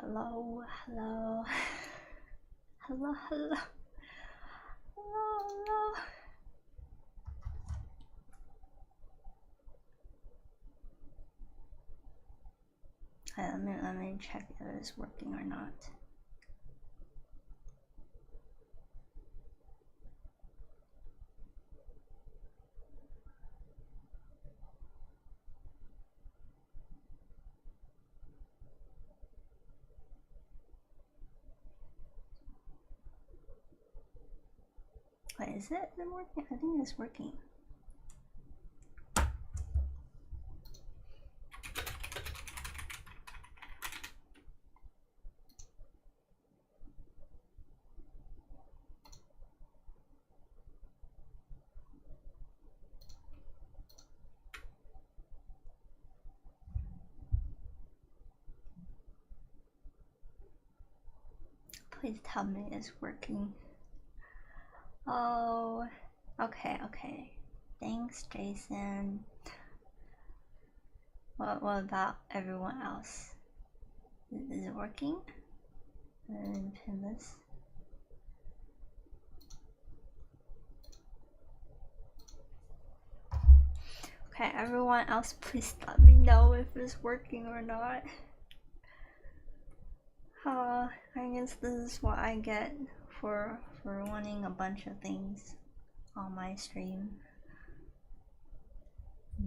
Hello, hello, hello, hello, hello, hello. Let me check if it's working or not. Wait, is it working? I think it's working. Please tell me it's working. Oh, okay, okay. Thanks, Jason. What about everyone else? Is it working? And pin this. Okay, everyone else, please let me know if it's working or not. I guess this is what I get for wanting a bunch of things on my stream.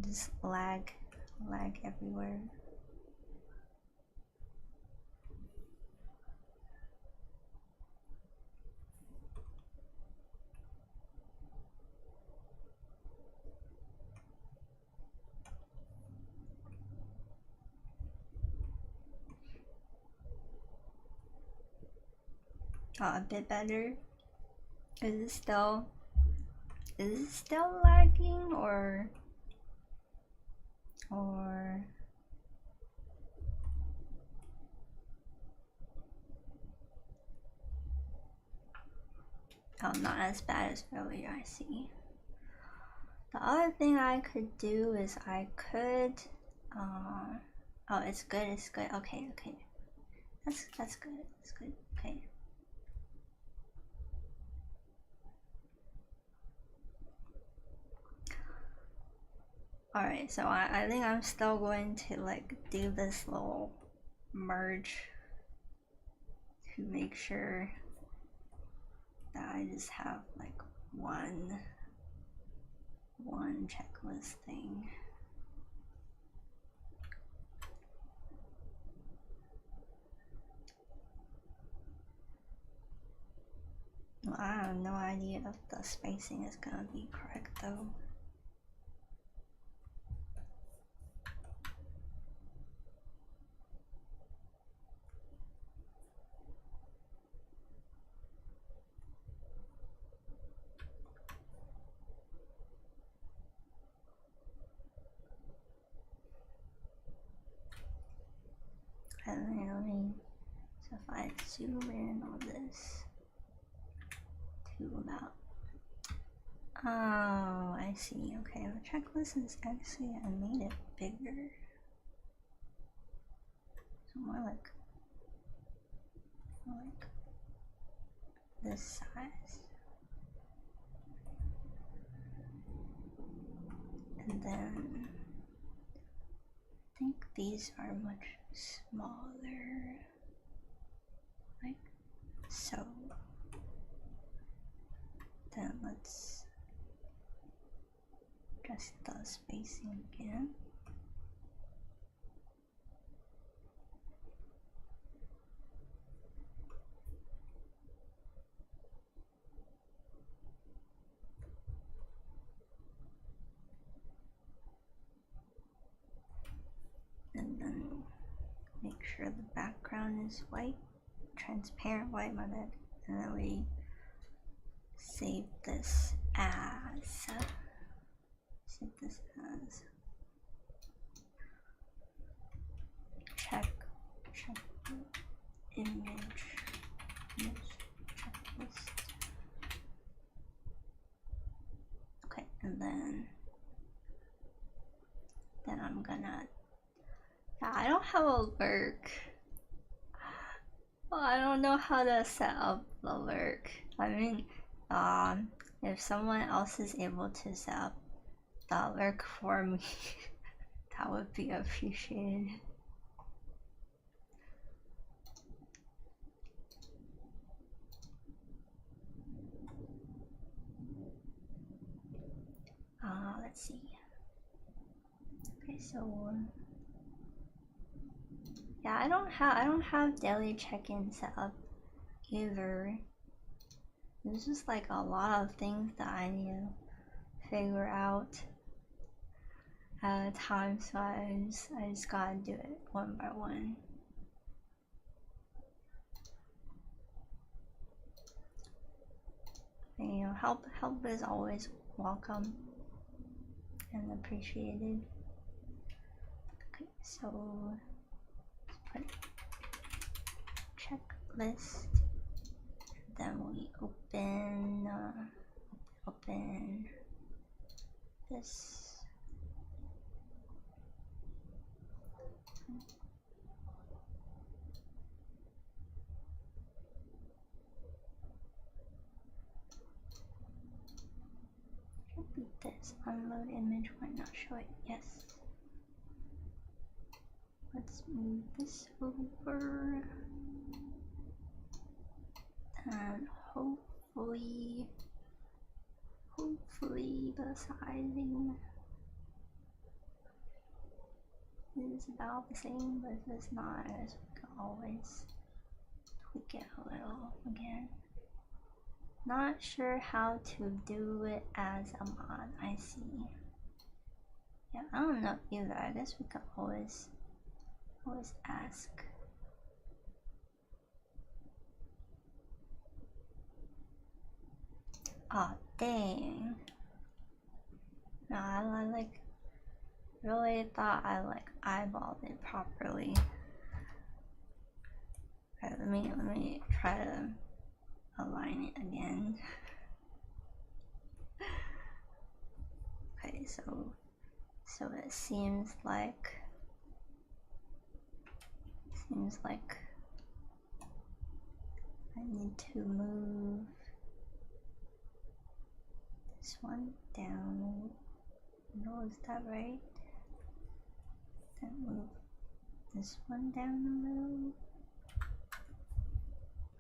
Just lag everywhere. Oh, a bit better. Is it still lagging or oh, not as bad as earlier, I see. The other thing I could do is I could oh, it's good, okay, that's good, okay. Alright, so I think I'm still going to like do this little merge to make sure that I just have like one checklist thing. Well, I have no idea if the spacing is gonna be correct though. So if I zoom in on this to about, oh, I see. Okay, the checklist is actually, I made it bigger. So more like this size. And then I think these are much smaller, like so. Then let's adjust the spacing again. And then make sure the background is white, transparent white, my bad. And then we save this as check image checklist. Okay, and then I'm gonna, yeah, I don't have a lurk. Well, I don't know how to set up the lurk. I mean, if someone else is able to set up the lurk for me, that would be appreciated. Let's see. Okay, so yeah, I don't have daily check-in set up either. There's just like a lot of things that I need to figure out at a time, so I just gotta do it one by one. And, you know, help is always welcome and appreciated. Okay, so let's put checklist. Then we open this. Should be this. Unload image. Why not show it? Yes. Let's move this over. And hopefully the sizing is about the same, but if it's not, we can always tweak it a little again. Not sure how to do it as a mod. I see. Yeah, I don't know either. I guess we can always ask. Oh dang. No, I like really thought I like eyeballed it properly. Alright, let me try to align it again. Okay, so it seems like I need to move this one down. No, is that right? Then move this one down a little.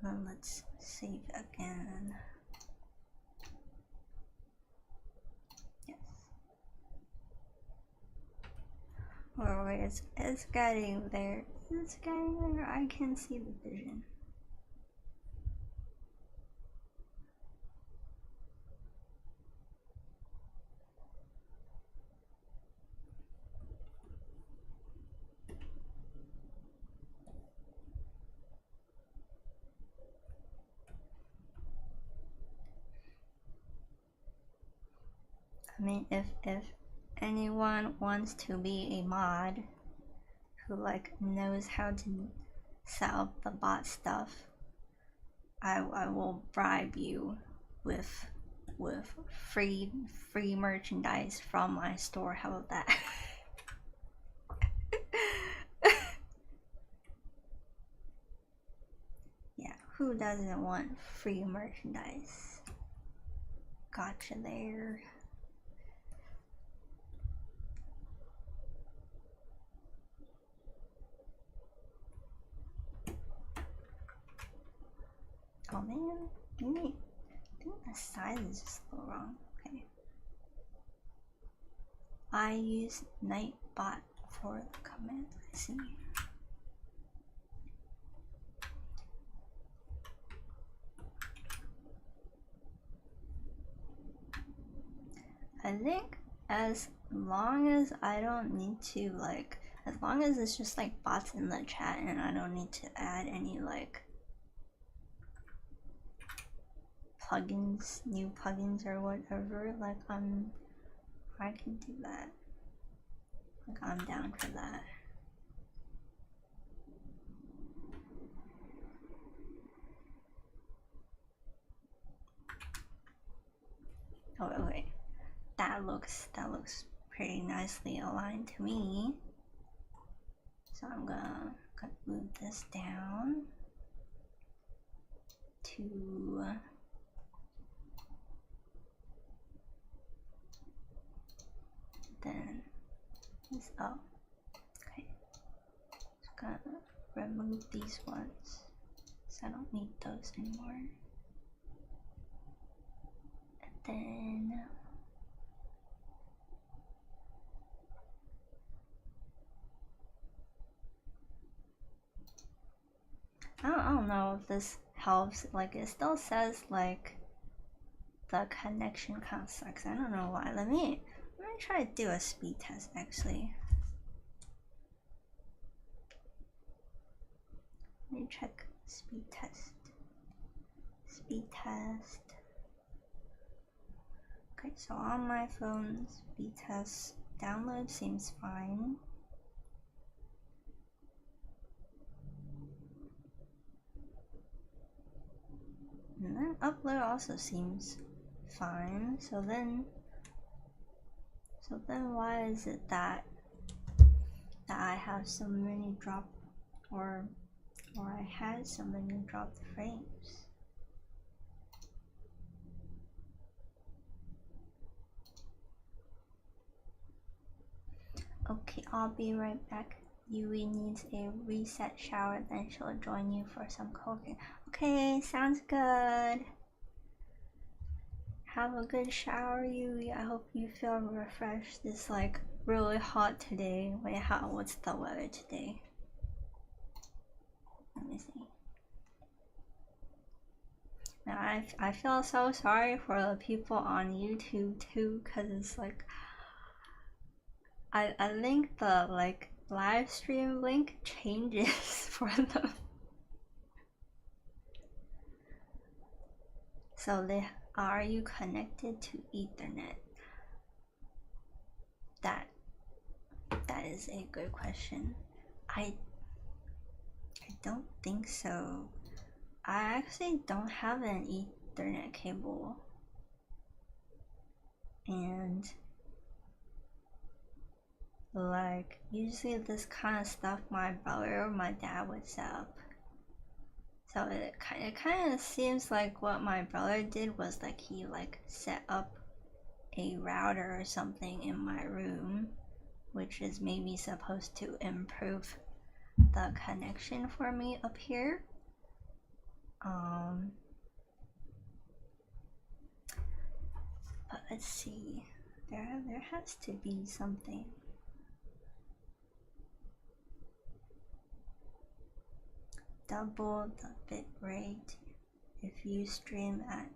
And let's save again. Yes. Alright, it's getting there. It's getting there. I can see the vision. I mean, if anyone wants to be a mod who like knows how to set up the bot stuff, I will bribe you with free merchandise from my store. How about that? Yeah, who doesn't want free merchandise? Gotcha there. Oh man, I think the size is just a little wrong. Okay. I use Nightbot for the command. I see. I think as long as I don't need to like, as long as it's just like bots in the chat and I don't need to add any like plugins, new plugins or whatever, like I can do that. Like I'm down for that. Oh wait, that looks pretty nicely aligned to me. So I'm gonna move this down. to then this up. Okay, just gonna remove these ones, so I don't need those anymore. And then I don't know if this helps. Like, it still says like the connection kind of sucks. I don't know why. Let me try to do a speed test actually. Let me check speed test. Speed test. Okay, so on my phone, speed test download seems fine. And then upload also seems fine. So then why is it that I have so many dropped or I had so many dropped frames? Okay, I'll be right back. Yui needs a reset shower, then she'll join you for some cooking. Okay, sounds good. Have a good shower, Yui. I hope you feel refreshed. It's like really hot today. Wait, what's the weather today? Let me see. Now I feel so sorry for the people on YouTube too, cause it's like I think the like live stream link changes for them. So are you connected to Ethernet? That is a good question. I don't think so. I actually don't have an Ethernet cable, and like usually this kind of stuff my brother or my dad would set up. So it kind of seems like what my brother did was like he like set up a router or something in my room, which is maybe supposed to improve the connection for me up here. But let's see, there has to be something. Double the bit rate if you stream at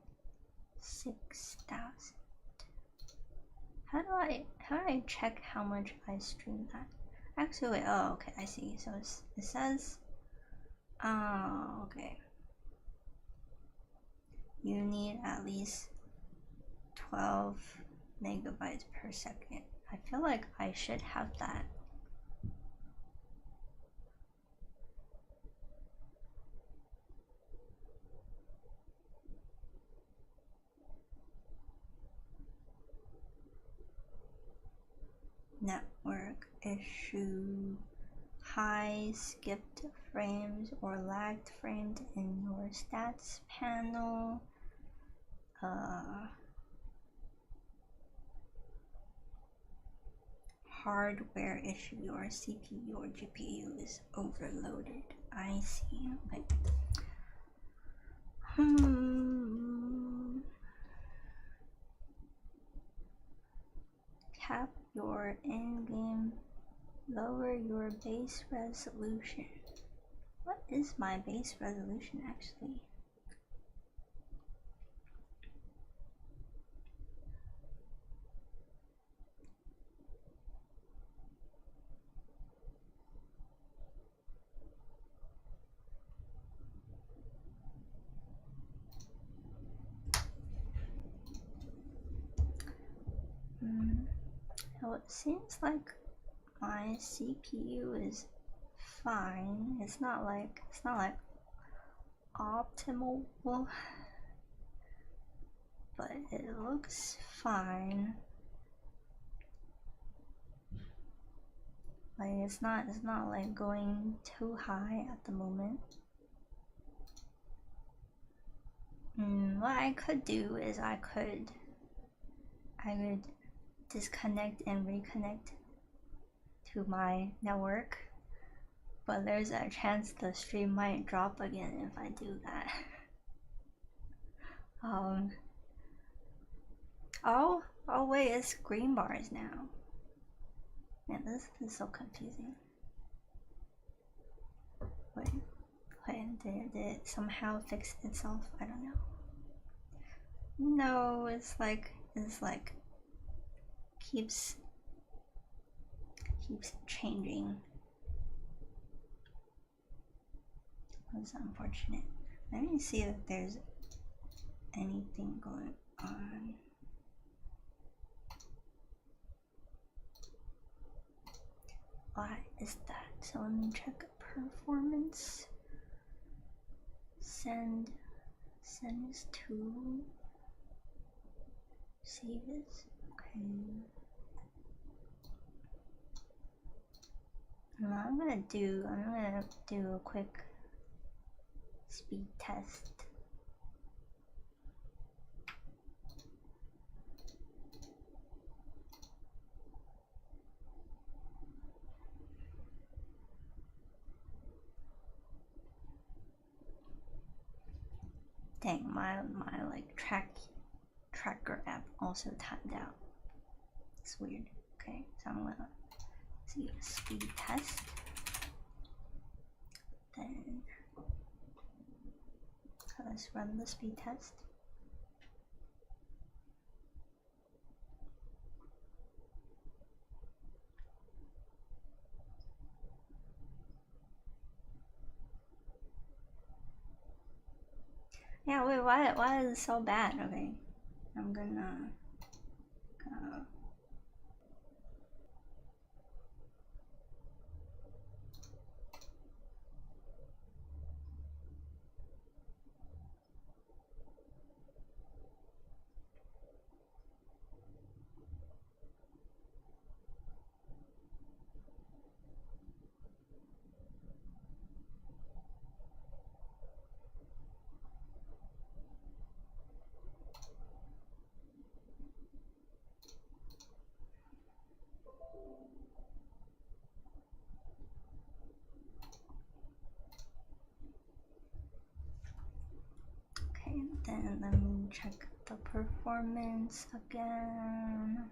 6,000. How do I check how much I stream at? Actually, wait, oh, okay, I see. So it says, oh, okay. You need at least 12 megabytes per second. I feel like I should have that. Network issue. High skipped frames or lagged frames in your stats panel. Hardware issue, your CPU or GPU is overloaded. I see. Okay. Tap your in-game, lower your base resolution. What is my base resolution actually? So it seems like my CPU is fine. It's not like optimal, but it looks fine. Like it's not like going too high at the moment. What I could do is I could disconnect and reconnect to my network, but there's a chance the stream might drop again if I do that. Oh wait, it's green bars now. Man, this is so confusing. Wait, did it somehow fix itself? I don't know. No, it's like keeps changing. That's unfortunate. Let me see if there's anything going on. Why is that? So let me check performance. Send is to save it. Okay. I'm gonna do a quick speed test. Dang, my like tracker app also timed out. It's weird. Okay, so I'm gonna see speed test. Then let's run the speed test. Yeah, wait, why is it so bad? Okay, I'm gonna go. Okay, then let me check the performance again.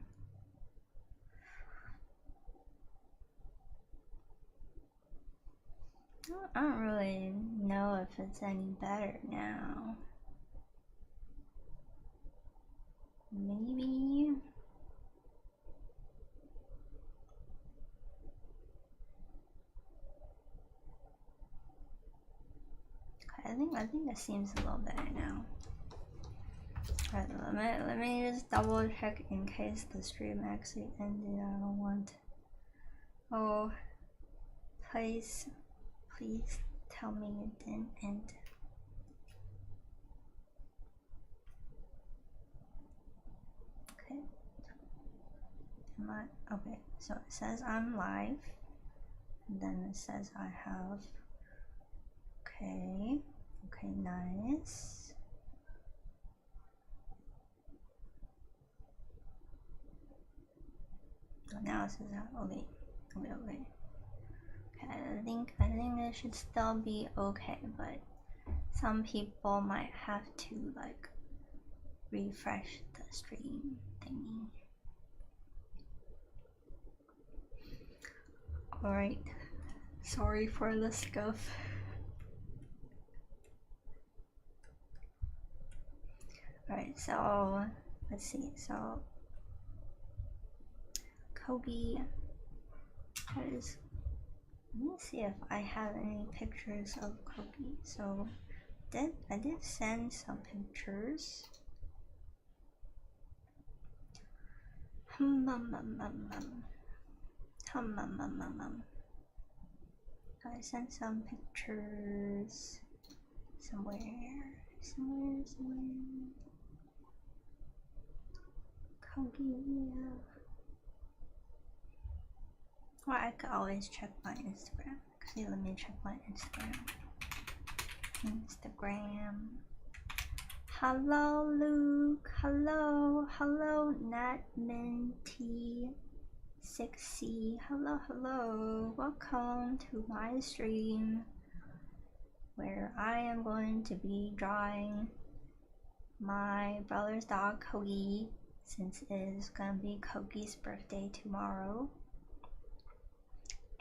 I don't really know if it's any better now. Maybe. I think that seems a little better now. Alright, let me just double check in case the stream actually ended. I don't want. Oh, please tell me it didn't end. Okay. Okay? So it says I'm live, and then it says I have. Okay, nice. So now it says okay. Okay, I think it should still be okay, but some people might have to like refresh the stream thingy. Alright, sorry for the scuff. Alright, so let's see. So Kobe, let me see if I have any pictures of Kobe. So I did send some pictures. I sent some pictures somewhere. Kobe. Or I could always check my Instagram. See, let me check my Instagram. Hello, Luke. Hello, Nat Minty 6C. Hello. Welcome to my stream where I am going to be drawing my brother's dog, Kogi, since it is gonna be Kogi's birthday tomorrow.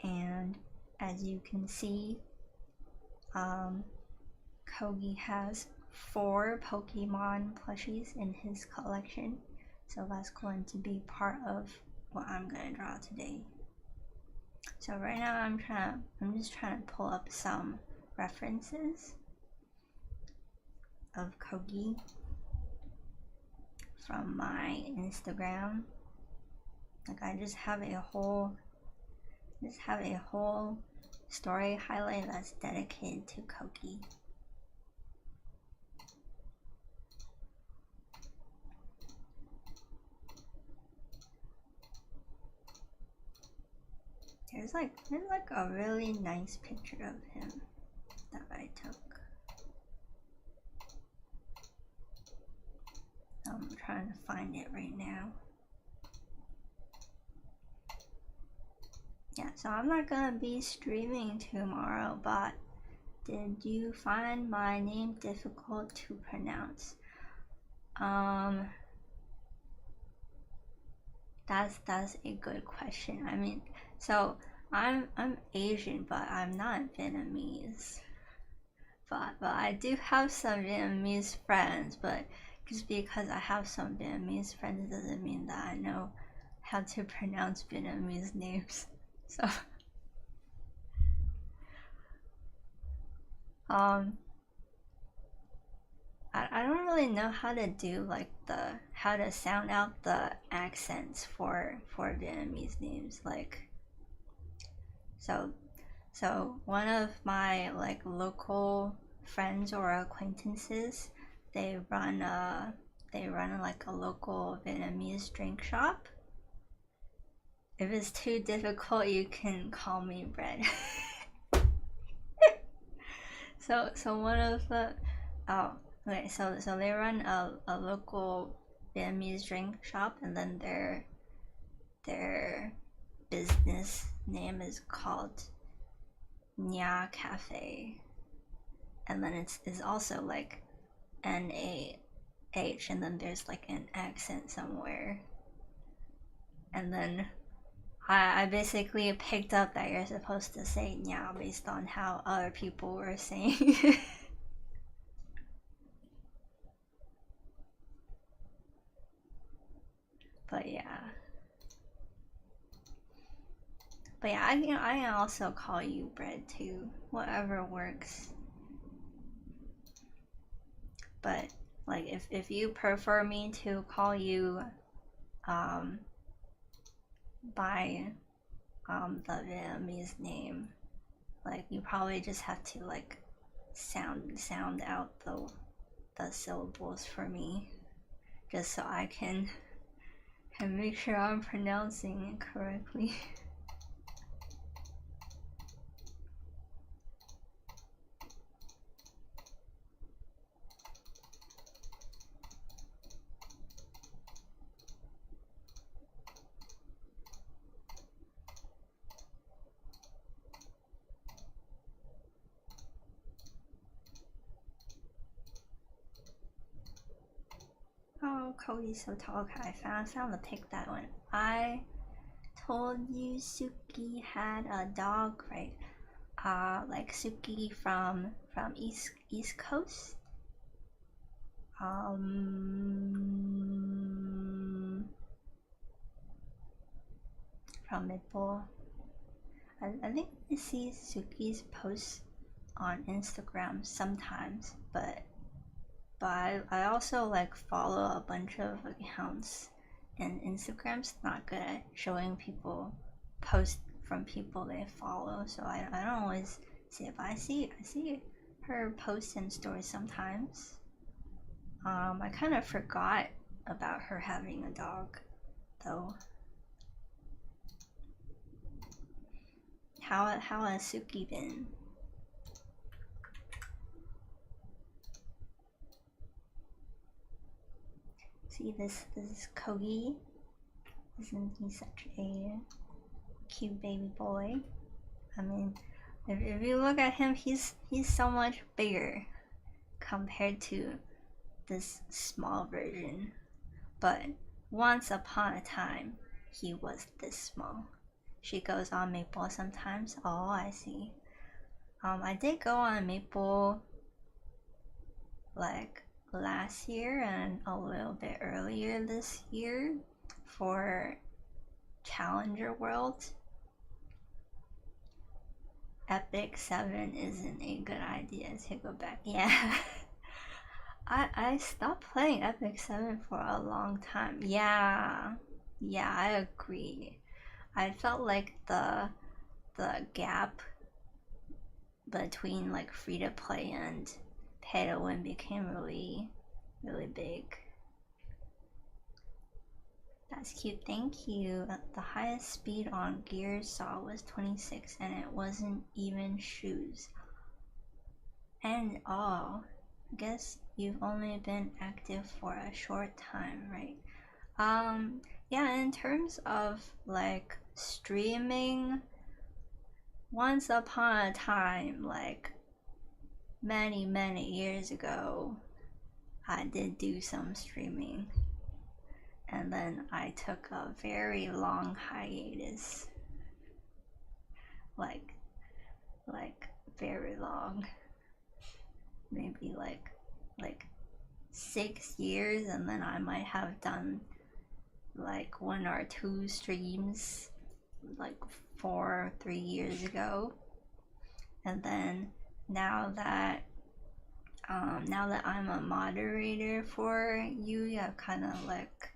And as you can see, Kogi has 4 Pokemon plushies in his collection, so that's going to be part of what I'm gonna draw today. So right now I'm just trying to pull up some references of Kogi from my Instagram. Like I just have a whole story highlight that's dedicated to Kogi. There's like a really nice picture of him that I took. I'm trying to find it right now. Yeah, so I'm not gonna be streaming tomorrow, but did you find my name difficult to pronounce? That's a good question. I mean, so I'm Asian, but I'm not Vietnamese. But I do have some Vietnamese friends, but just because I have some Vietnamese friends doesn't mean that I know how to pronounce Vietnamese names. So I don't really know how to do like how to sound out the accents for Vietnamese names. Like so one of my like local friends or acquaintances, they run like a local Vietnamese drink shop. If it's too difficult, you can call me Bread. So one of the okay, so they run a local Vietnamese drink shop, and then their business name is called Nha Cafe, and then it's also like NAH, and then there's like an accent somewhere, and then I basically picked up that you're supposed to say Nha based on how other people were saying. But yeah, I can also call you Bread too, whatever works. But like if you prefer me to call you by the Vietnamese name, like you probably just have to like sound out the syllables for me, just so I can make sure I'm pronouncing it correctly. Oh, Cody's so tall. Okay, I found the pic that one. I told you Suki had a dog, right? Like Suki from East Coast. From Midpool. I think I see Suki's posts on Instagram sometimes, but I also like follow a bunch of accounts, and Instagram's not good at showing people posts from people they follow, so I don't always see it, but I see her posts and stories sometimes. I kind of forgot about her having a dog, though. How has Suki been? See, this is Kogi. Isn't he such a cute baby boy? I mean, if you look at him, he's so much bigger compared to this small version. But once upon a time, he was this small. She goes on Maple sometimes. Oh, I see. I did go on Maple like last year and a little bit earlier this year for Challenger World. Epic 7 isn't a good idea to go back. Yeah. I stopped playing Epic 7 for a long time. Yeah, I agree. I felt like the gap between like free to play and pay to win became really big. That's cute, thank you. The highest speed on Gears saw was 26 and it wasn't even shoes. And oh, I guess you've only been active for a short time, right? Yeah, in terms of like streaming, once upon a time, like many years ago, I did do some streaming. And then I took a very long hiatus. Like very long. Maybe like 6 years, and then I might have done like 1 or 2 streams like 4 or 3 years ago. And then now that I'm a moderator for you, I've kind of like,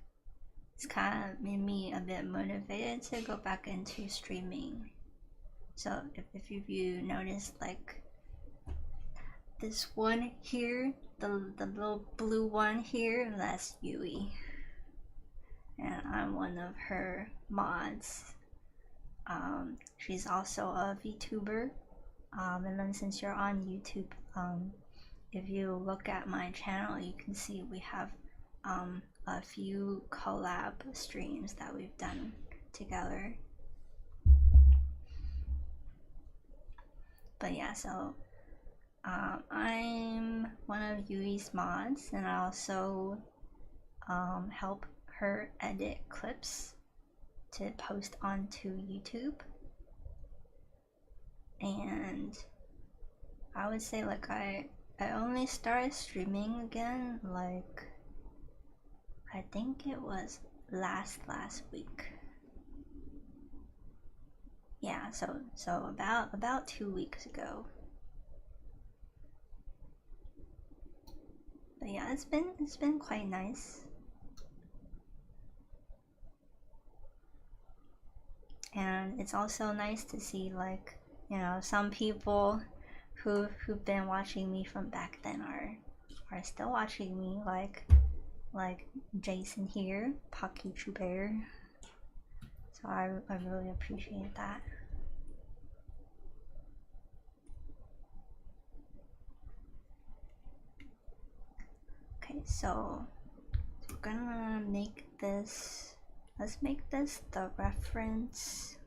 it's kind of made me a bit motivated to go back into streaming. So if you notice, like this one here, the little blue one here, that's Yui, and I'm one of her mods. She's also a VTuber, and then since you're on YouTube, if you look at my channel, you can see we have a few collab streams that we've done together. But yeah, so I'm one of Yui's mods, and I also help her edit clips to post onto YouTube. And I would say like I only started streaming again like, I think it was last week. Yeah, so about 2 weeks ago. But yeah, it's been quite nice. And it's also nice to see, like, you know, some people who've been watching me from back then are still watching me, like Jason here, Pocky Bear. So I really appreciate that. Okay, so we're gonna make this, let's make this the reference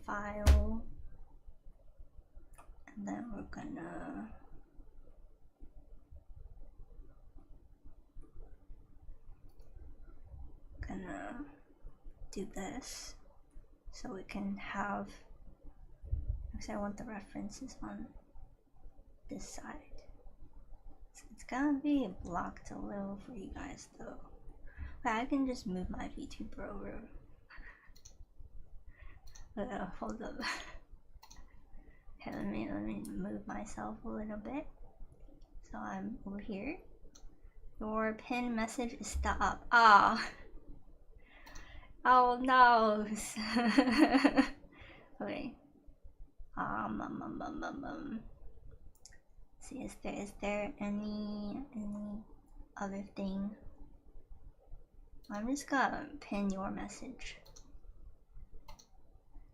file, and then we're gonna do this so we can have, because I want the references on this side. It's gonna be blocked a little for you guys though. But I can just move my VTuber over. Hold up. Okay, let me move myself a little bit. So I'm over here. Your pin message is still up. Ah. Oh no. Okay. See, is there any other thing? I'm just gonna pin your message.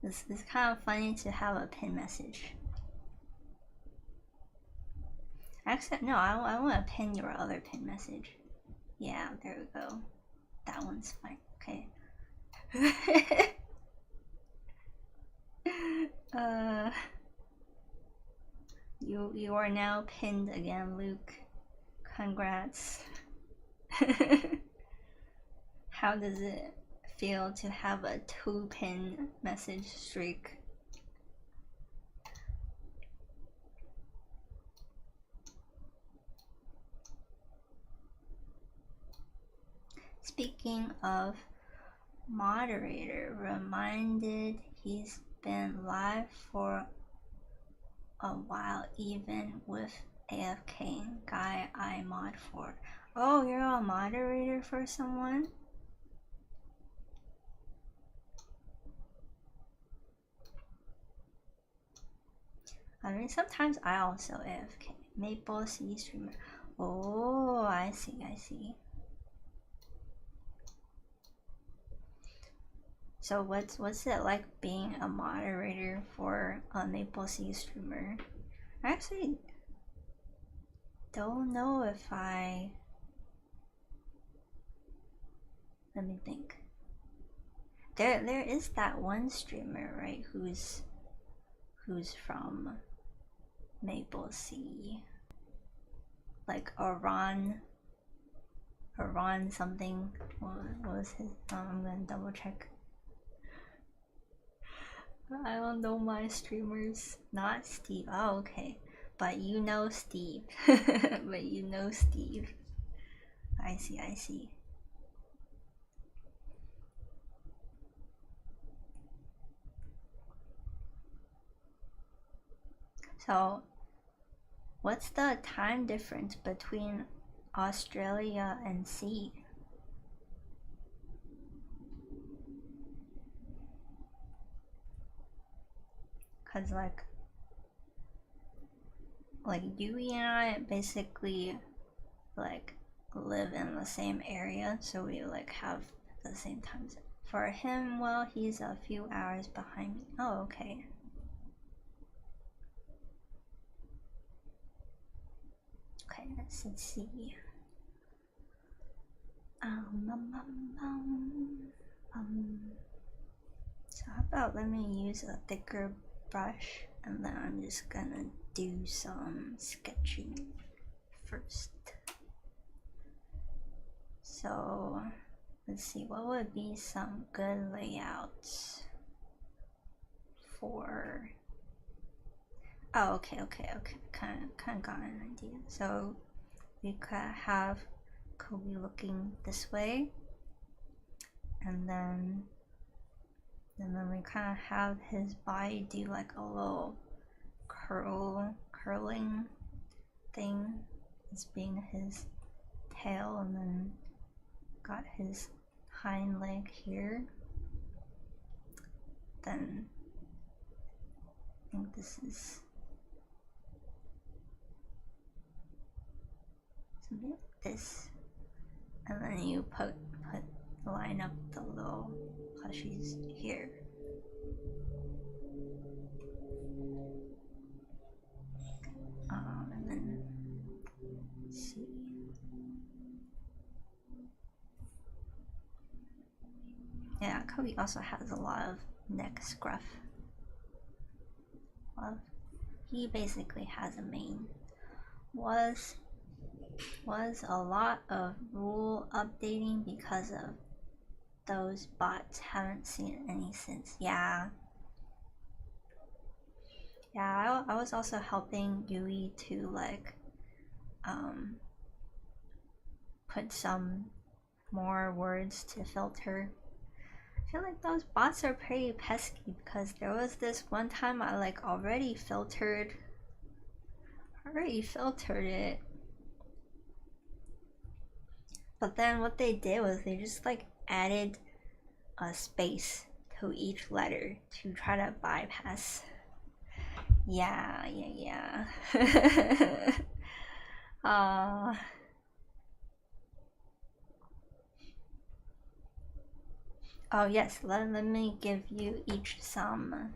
It's kind of funny to have a pin message. Actually, no, I want to pin your other pin message. Yeah, there we go. That one's fine. Okay. You are now pinned again, Luke. Congrats. How does it feel to have a 2-pin message streak? Speaking of moderator, reminded he's been live for a while, even with AFK guy I mod for. Oh, you're a moderator for someone? I mean, sometimes I also AFK. Maple C streamer. Oh, I see, I see. So what's it like being a moderator for a Maple C streamer? I actually don't know if I... Let me think. There is that one streamer, right, who's from Maple C. Like Aran something. What was his? I'm gonna double check. I don't know my streamers. Not Steve. Oh, okay. But you know Steve. But you know Steve. I see, I see. So, what's the time difference between Australia and C? Cause like Yui and I basically like live in the same area, so we like have the same time zone. For him, well, he's a few hours behind me. Oh, okay. Okay, let's see. So how about let me use a thicker brush, and then I'm just gonna do some sketching first. So let's see, what would be some good layouts for... Oh, okay. Kind of got an idea. So we could have Kobe looking this way, and then we kind of have his body do like a little curling thing as being his tail, and then got his hind leg here. Then I think this is something like this, and then you line up the little plushies here. And then let's see. Yeah, Kobe also has a lot of neck scruff. Well, he basically has a mane. Was a lot of rule updating because of those bots. Haven't seen any since. Yeah, I was also helping Yui to like put some more words to filter. I feel like those bots are pretty pesky, because there was this one time I like already filtered it, but then what they did was they just like added a space to each letter to try to bypass. Yeah. Oh yes, let me give you each some.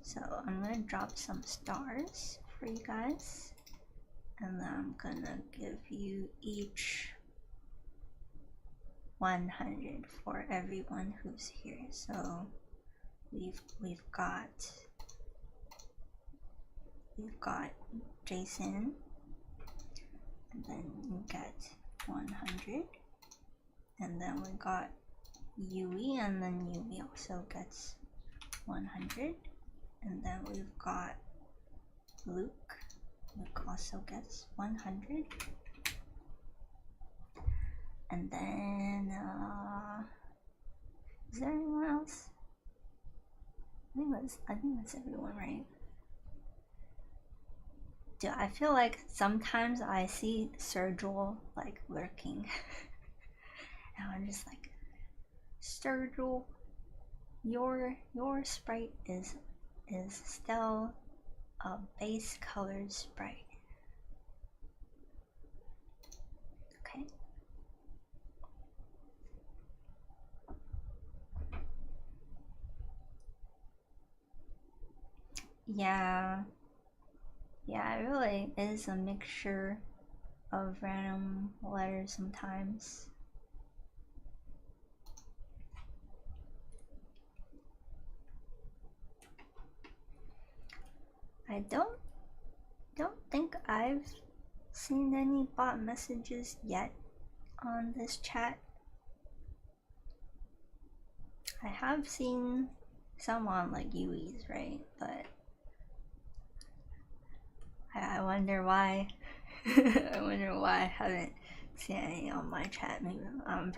So I'm gonna drop some stars for you guys. and then I'm gonna give you each 100 for everyone who's here. So we've got Jason, and then you get 100, and then we got Yui, and then Yui also gets 100, and then we've got Luke. Luke also gets 100, and then is there anyone else? I think that's everyone, right? Dude, I feel like sometimes I see Sergil like lurking, and I'm just like, Sergil, your sprite is still a base colored sprite. Okay. Yeah, it really is a mixture of random letters sometimes. I don't think I've seen any bot messages yet on this chat. I have seen some on like Yui's, right? But I wonder why. I wonder why I haven't seen any on my chat. Maybe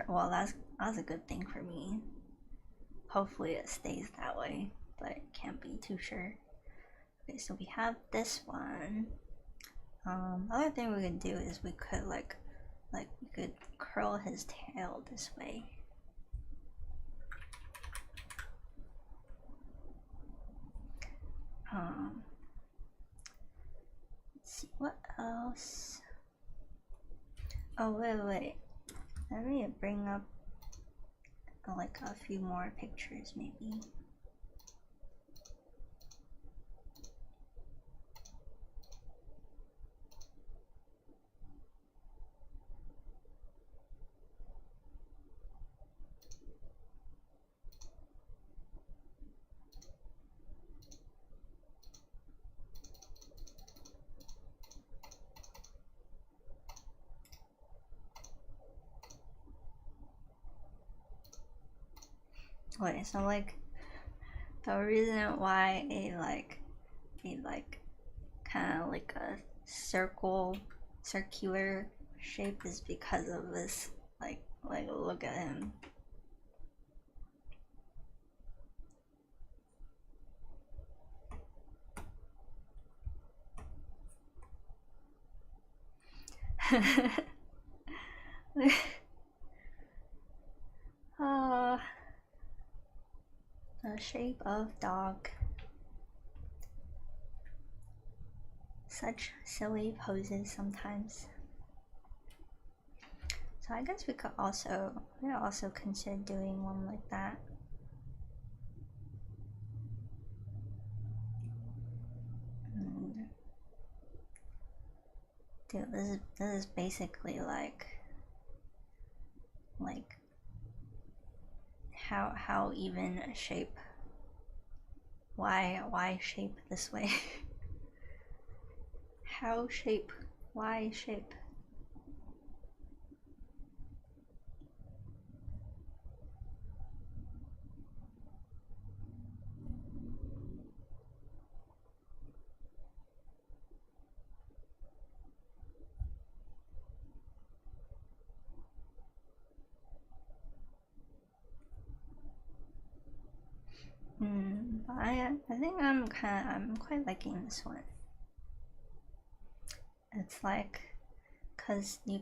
well, that's a good thing for me. Hopefully it stays that way, but can't be too sure. Okay, so we have this one. The other thing we could do is we could like we could curl his tail this way. Let's see what else. Oh wait. Let me bring up like a few more pictures maybe. Wait, so like the reason why a kind of like a circular shape is because of this like look at him. The shape of dog. Such silly poses sometimes. So I guess we could also consider doing one like that. Dude, this is basically like how even a shape. Why shape this way? How shape? Why shape? I think I'm quite liking this one. It's like, cause you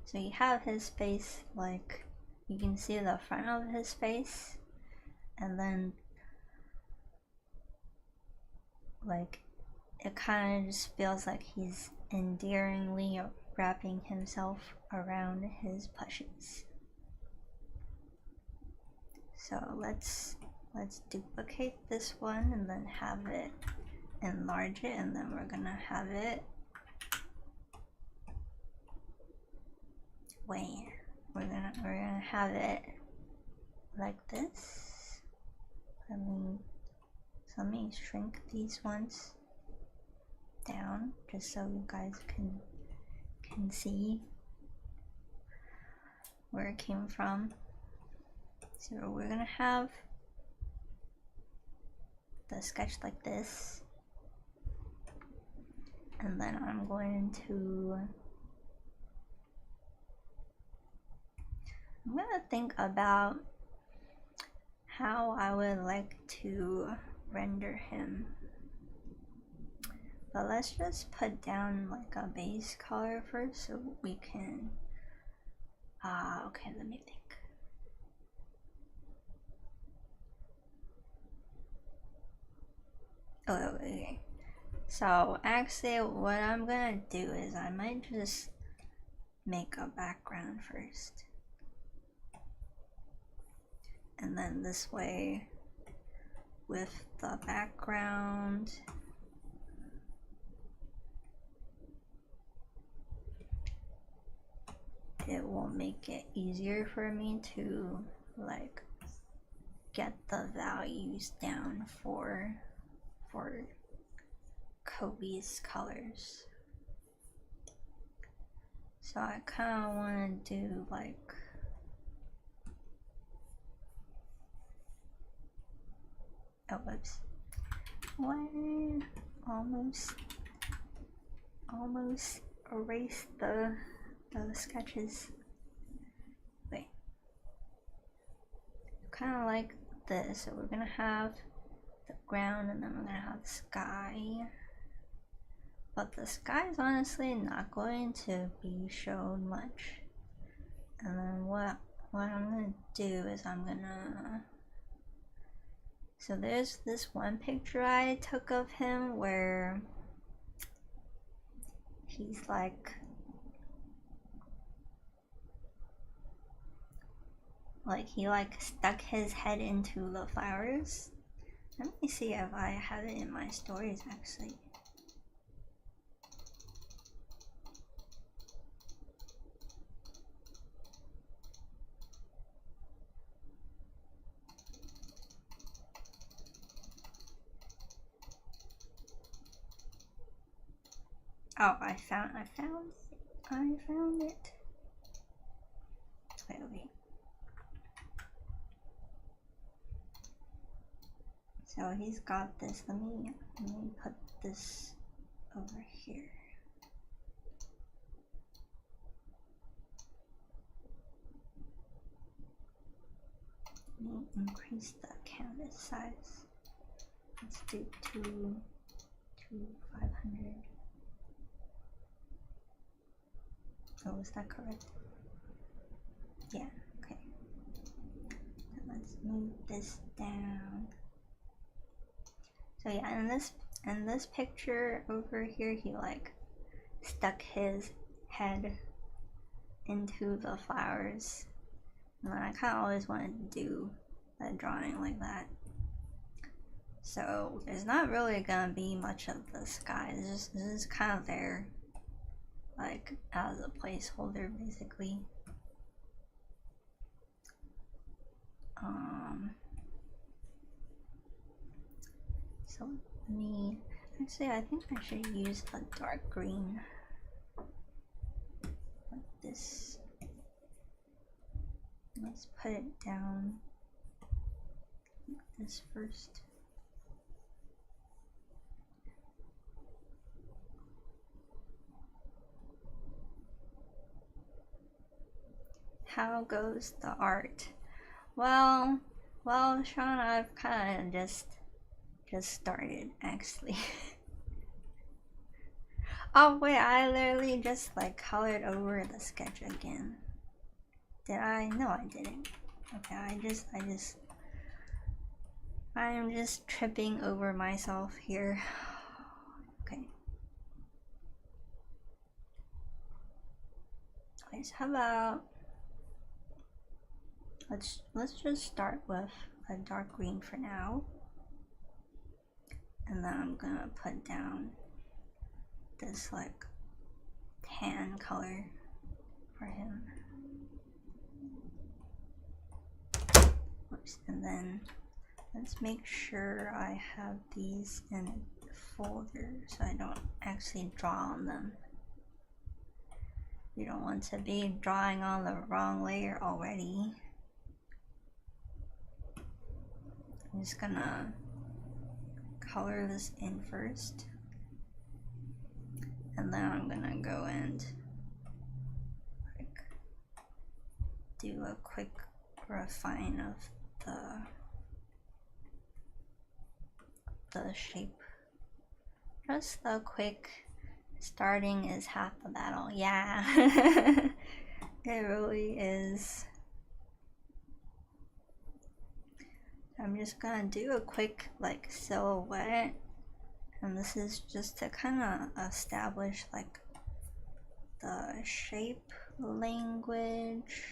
so you have his face, like you can see the front of his face, and then like it kind of just feels like he's endearingly wrapping himself around his plushies. So let's duplicate this one and then have it enlarge it, and then we're gonna have it way. We're gonna have it like this. Let me shrink these ones down just so you guys can see where it came from. So we're gonna have the sketch like this, and then I'm gonna think about how I would like to render him. But let's just put down like a base color first so we can okay, let me think. Oh, okay. So actually what I'm gonna do is I might just make a background first. And then this way, with the background, it will make it easier for me to like get the values down for Kobe's colors. So I kind of want to do like oh, whoops. What? Almost erased the sketches. Wait. Kind of like this. So we're gonna have the ground, and then we're gonna have the sky. But the sky is honestly not going to be shown much. And then what I'm gonna do is I'm gonna. So there's this one picture I took of him where he's like he stuck his head into the flowers. Let me see if I have it in my stories actually. Oh, I found it. Wait. So he's got this. Let me put this over here. Let me increase the canvas size. Let's do 500. Oh, is that correct? Yeah, okay. Then let's move this down. So yeah, in this picture over here, he like stuck his head into the flowers. And I kind of always wanted to do a drawing like that. So there's not really gonna be much of the sky. This is kind of there, like as a placeholder, basically. So actually I think I should use a dark green like this. Let's put it down like this first. How goes the art? Well, Sean, I've kind of just started actually. Oh wait, I literally just like colored over the sketch again. Did I? No, I didn't. Okay, I'm just tripping over myself here. Okay. Okay, so how about let's just start with a dark green for now. And then I'm gonna put down this like tan color for him. Oops, and then let's make sure I have these in a folder so I don't actually draw on them. You don't want to be drawing on the wrong layer already. I'm just gonna color this in first, and then I'm gonna go and like do a quick refine of the shape. Just the quick starting is half the battle. Yeah. It really is. I'm just gonna do a quick like silhouette, and this is just to kind of establish like the shape language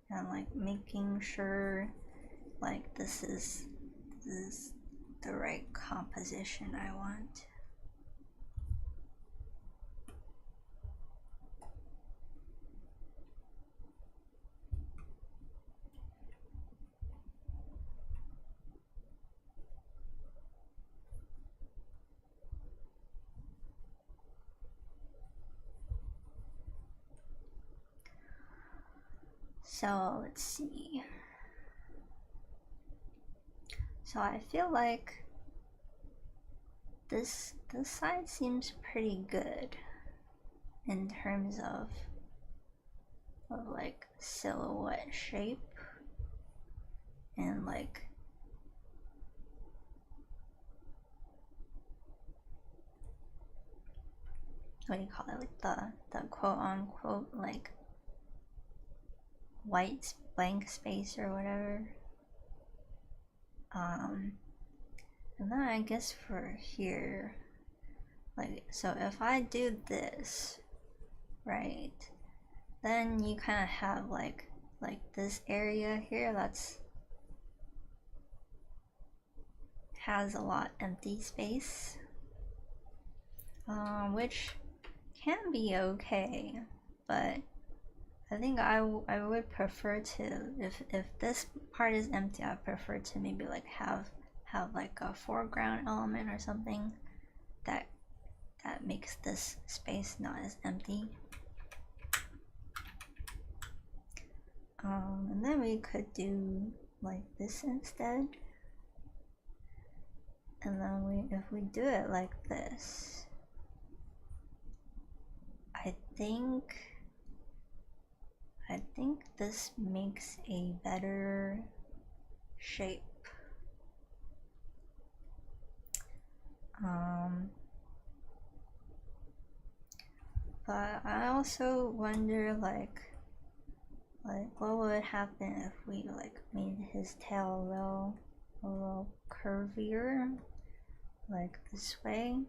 and like making sure like this is the right composition I want. So let's see. So I feel like this side seems pretty good in terms of like silhouette shape and like what do you call it, like the quote unquote like white blank space or whatever. And then I guess for here, like, so if I do this, right, then you kind of have like this area here that's has a lot empty space, which can be okay, but I think I would prefer to, if this part is empty, I prefer to maybe like have like a foreground element or something that makes this space not as empty. And then we could do like this instead. And then if we do it like this, I think this makes a better shape. But I also wonder like what would happen if we like made his tail a little curvier, like this way.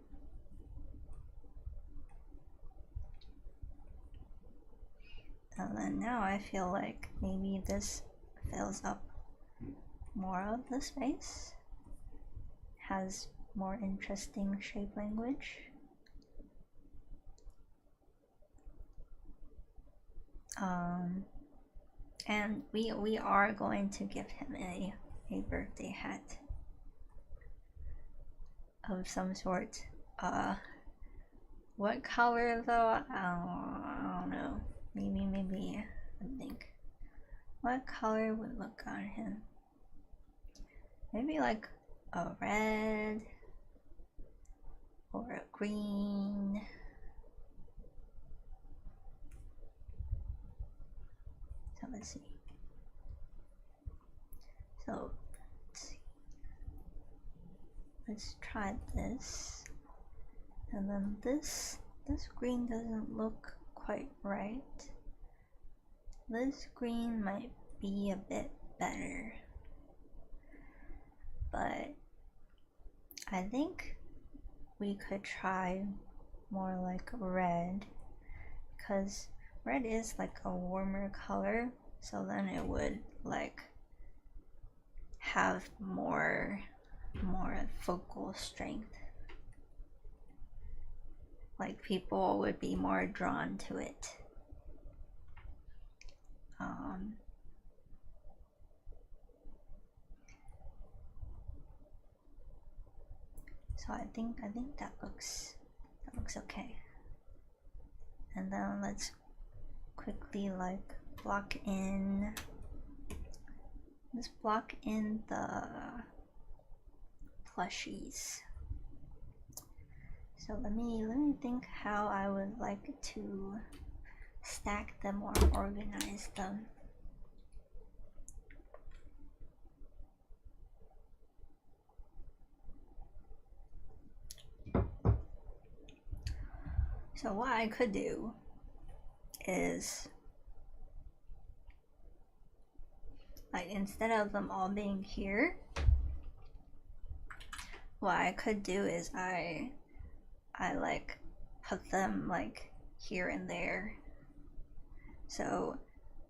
And then now I feel like maybe this fills up more of the space, has more interesting shape language. And we are going to give him a birthday hat of some sort. What color though? I don't know. Maybe I think. What color would look on him? Maybe like a red or a green. So let's see. So let's try this. And then this green doesn't look quite right. This green might be a bit better, but I think we could try more like red, because red is like a warmer color, so then it would like have more focal strength. Like people would be more drawn to it. So I think that looks okay. And then let's quickly like block in. Let's block in the plushies. So let me think how I would like to stack them or organize them. So what I could do is, like, instead of them all being here, what I could do is I like put them like here and there. So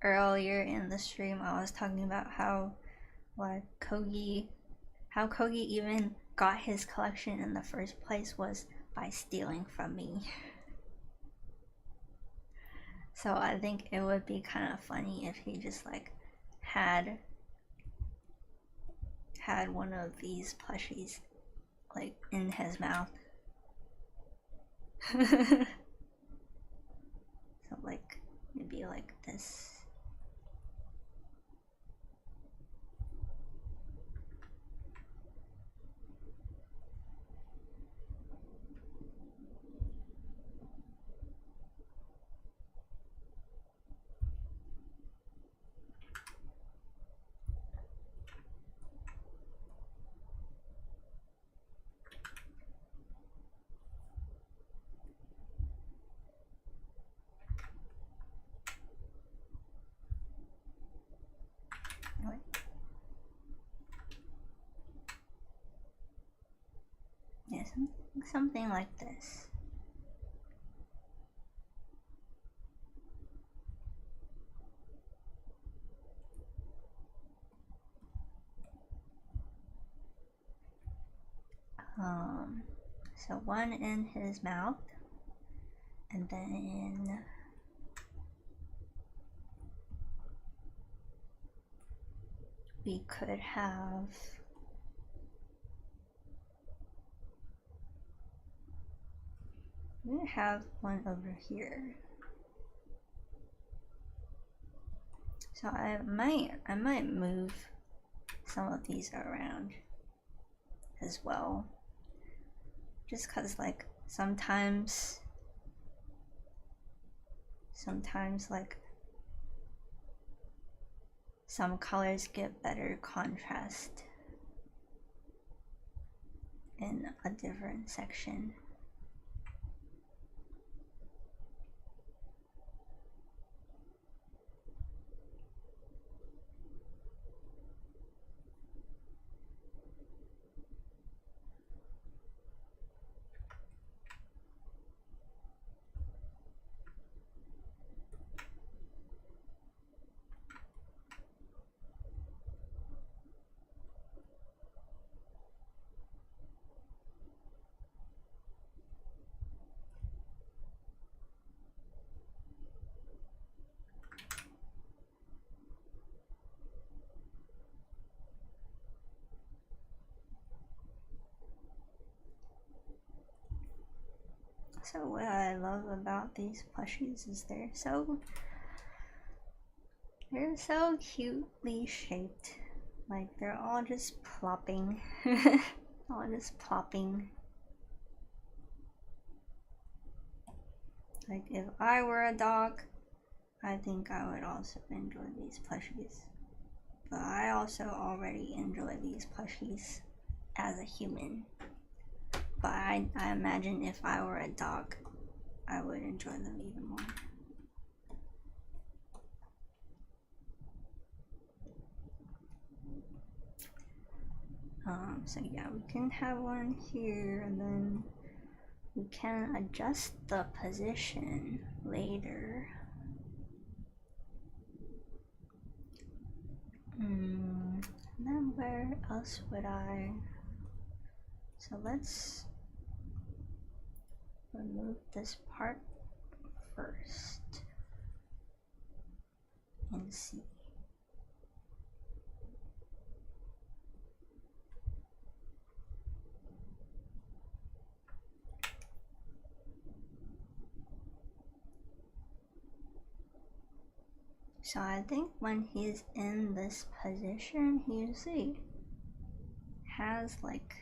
earlier in the stream I was talking about how like Kogi even got his collection in the first place was by stealing from me. So I think it would be kind of funny if he just like had one of these plushies like in his mouth. So like maybe like this. Yeah, something like this. So one in his mouth, and then we could have one over here. So I might move some of these around as well, just cause like sometimes like some colors get better contrast in a different section. So what I love about these plushies is they're so cutely shaped. Like they're all just plopping. All just plopping. Like if I were a dog, I think I would also enjoy these plushies. But I also already enjoy these plushies as a human. But I imagine if I were a dog, I would enjoy them even more. So yeah, we can have one here, and then we can adjust the position later. Then where else would I? So let's remove this part first and see. So I think when he's in this position, he usually has like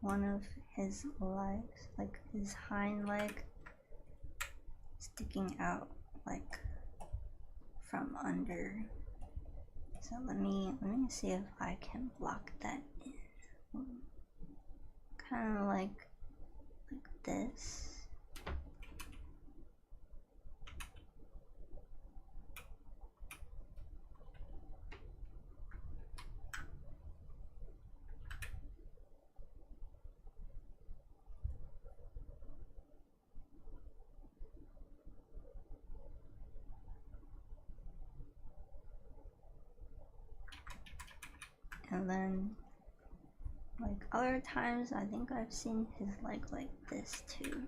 one of his legs, like his hind leg, sticking out like from under. So let me see if I can block that in. Kind of like this. And then like other times I think I've seen his leg like this too.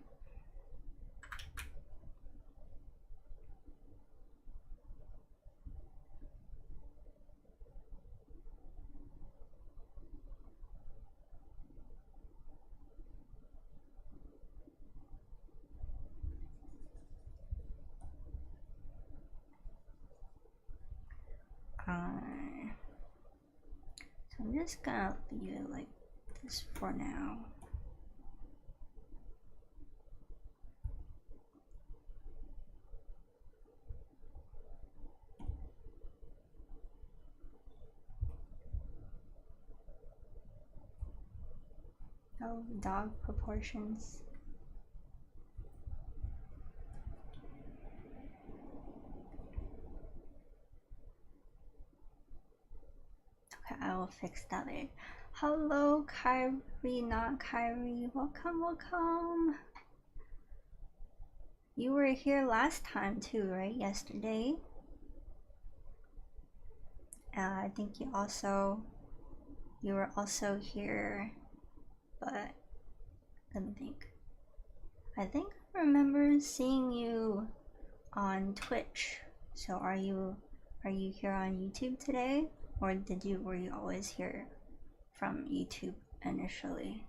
So I'm just gonna leave it like this for now. Oh, dog proportions. Okay, I will fix that later. Hello, Kyrie, not Kyrie. Welcome, welcome. You were here last time too, right? Yesterday. I think you were also here, but let me think. I think I remember seeing you on Twitch. So are you here on YouTube today, or were you always here from YouTube initially?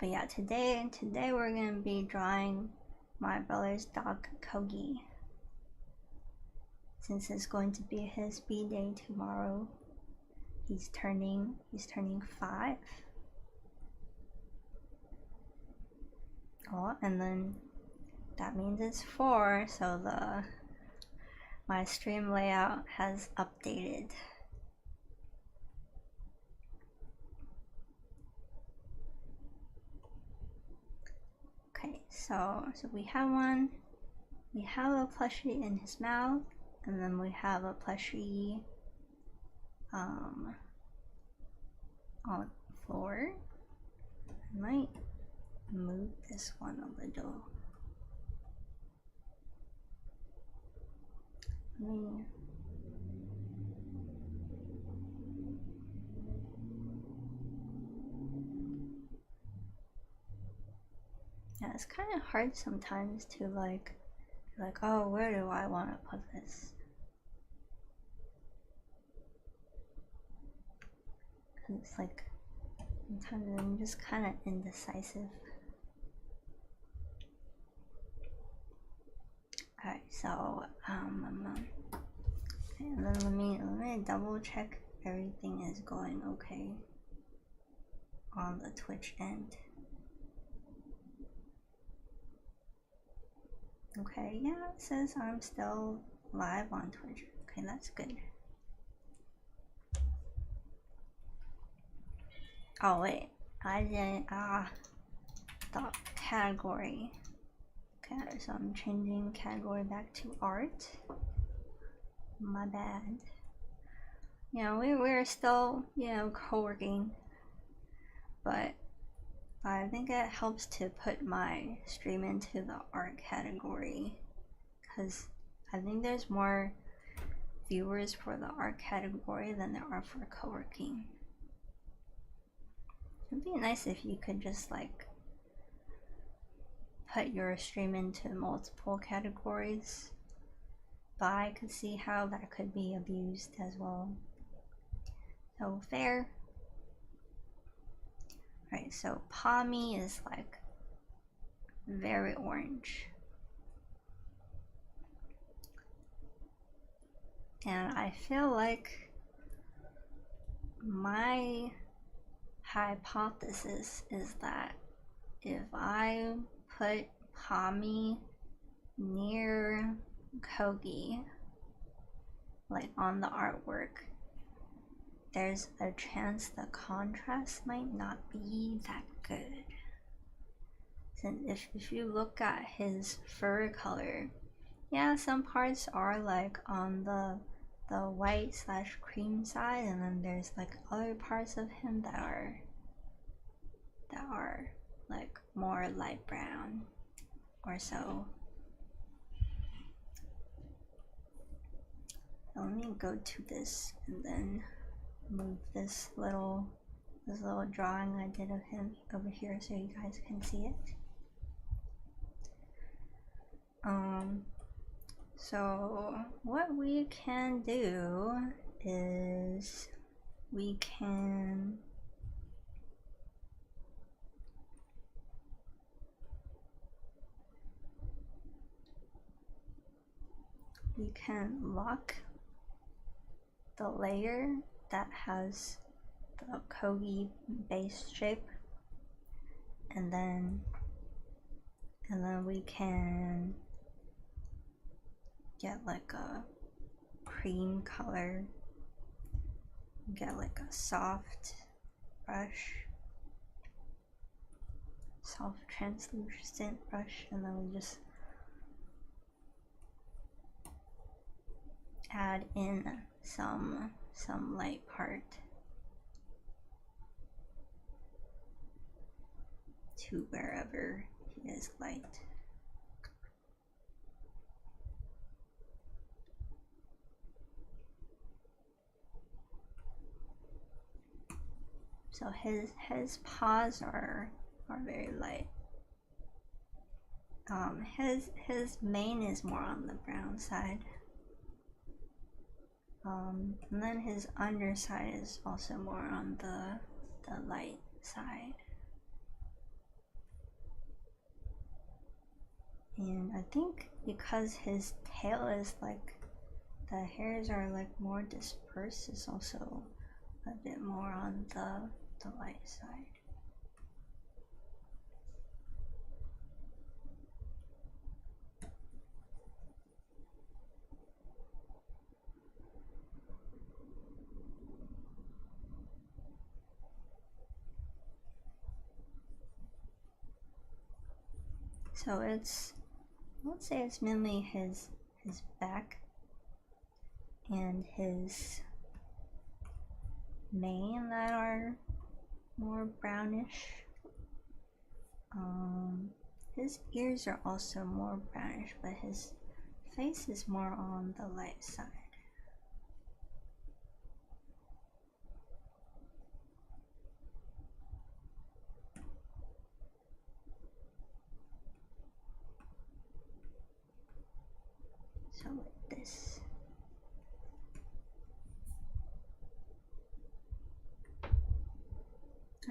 But yeah, today we're gonna be drawing my brother's dog Kogi, since it's going to be his B-day tomorrow. He's turning 5. Oh, and then that means it's 4, so my stream layout has updated. Okay, so we have one. We have a plushie in his mouth, and then we have a plushie on the floor. I might move this one a little. Yeah, it's kind of hard sometimes to like, oh, where do I want to put this? Cause it's like, sometimes I'm just kind of indecisive. Alright, so, and then let me double check everything is going okay on the Twitch end. Okay, yeah, it says I'm still live on Twitch. Okay, that's good. Oh wait, I didn't, the category. Okay, so I'm changing category back to art. My bad. You know, we're still, you know, co-working, but I think it helps to put my stream into the art category, because I think there's more viewers for the art category than there are for co-working. It'd be nice if you could just like put your stream into multiple categories, but I could see how that could be abused as well. So fair. Right, so Pommy is like very orange. And I feel like my hypothesis is that if I put Pommy near Kogi, like on the artwork, there's a chance the contrast might not be that good. And if you look at his fur color, yeah, some parts are like on the white / cream side, and then there's like other parts of him that are like more light brown or so. Let me go to this and then move this little drawing I did of him over here so you guys can see it. So what we can do is we can lock the layer that has the Kogi base shape, and then we can get like a cream color, get like a soft brush, soft translucent brush, and then we just add in some light part to wherever he is light. So his paws are very light. His mane is more on the brown side. And then his underside is also more on the light side. And I think because his tail is like, the hairs are like more dispersed, it's also a bit more on the light side. So it's, let's say it's mainly his back and his mane that are more brownish. His ears are also more brownish, but his face is more on the light side. So like this.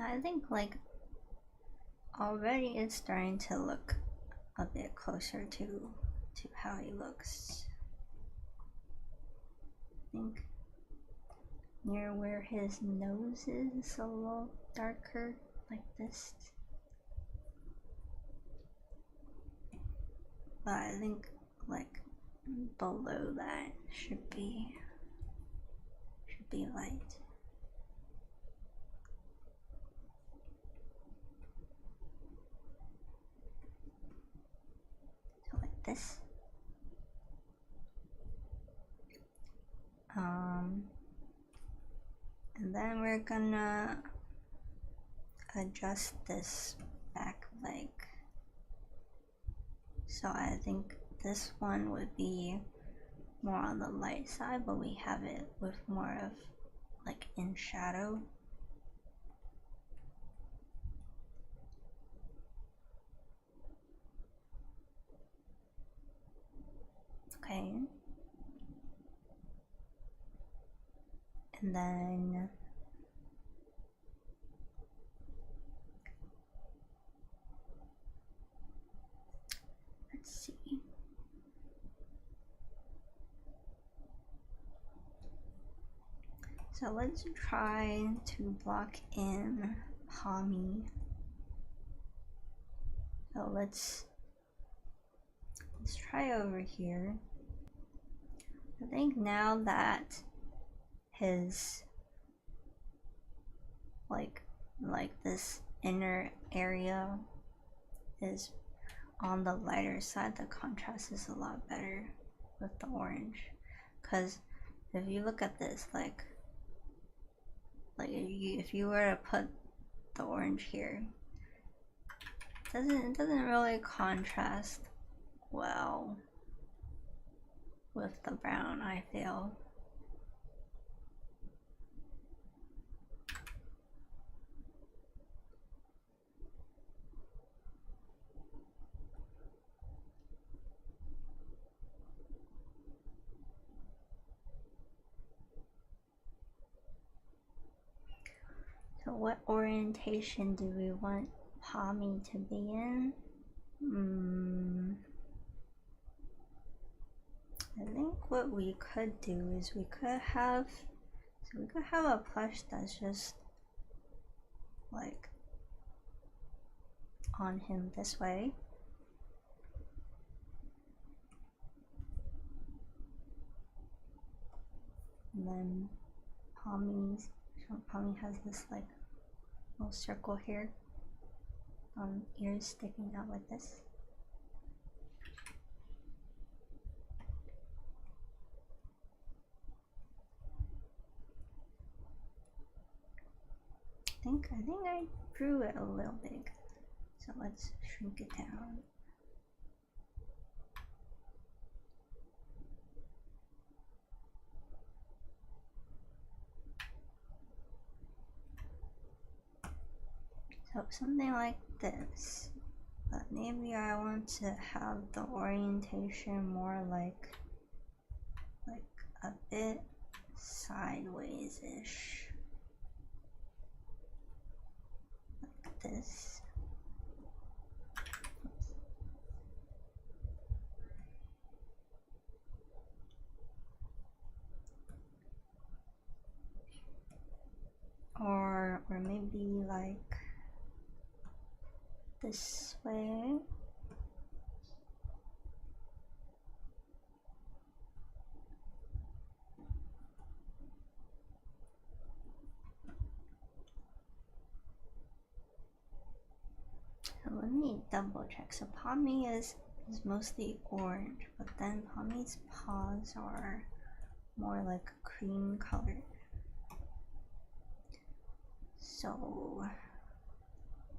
I think like already it's starting to look a bit closer to how he looks. I think near where his nose is a little darker, like this. But I think like below that should be light. So like this. And then we're gonna adjust this back leg. So I think this one would be more on the light side, but we have it with more of like in shadow. Okay. And then So let's try to block in Pommy. So let's try over here. I think now that his like this inner area is on the lighter side, the contrast is a lot better with the orange. Because if you look at this, like if you were to put the orange here, it doesn't really contrast well with the brown, I feel. So what orientation do we want Pommy to be in? I think what we could do is we could have a plush that's just like on him this way. And then Pommy has this like little circle here, ears sticking out like this. I think I drew it a little big, so let's shrink it down. So something like this, but maybe I want to have the orientation more like a bit sideways-ish. Like this. Or maybe like this way. So let me double check. So Pommy is mostly orange, but then Pommy's paws are more like cream colored. So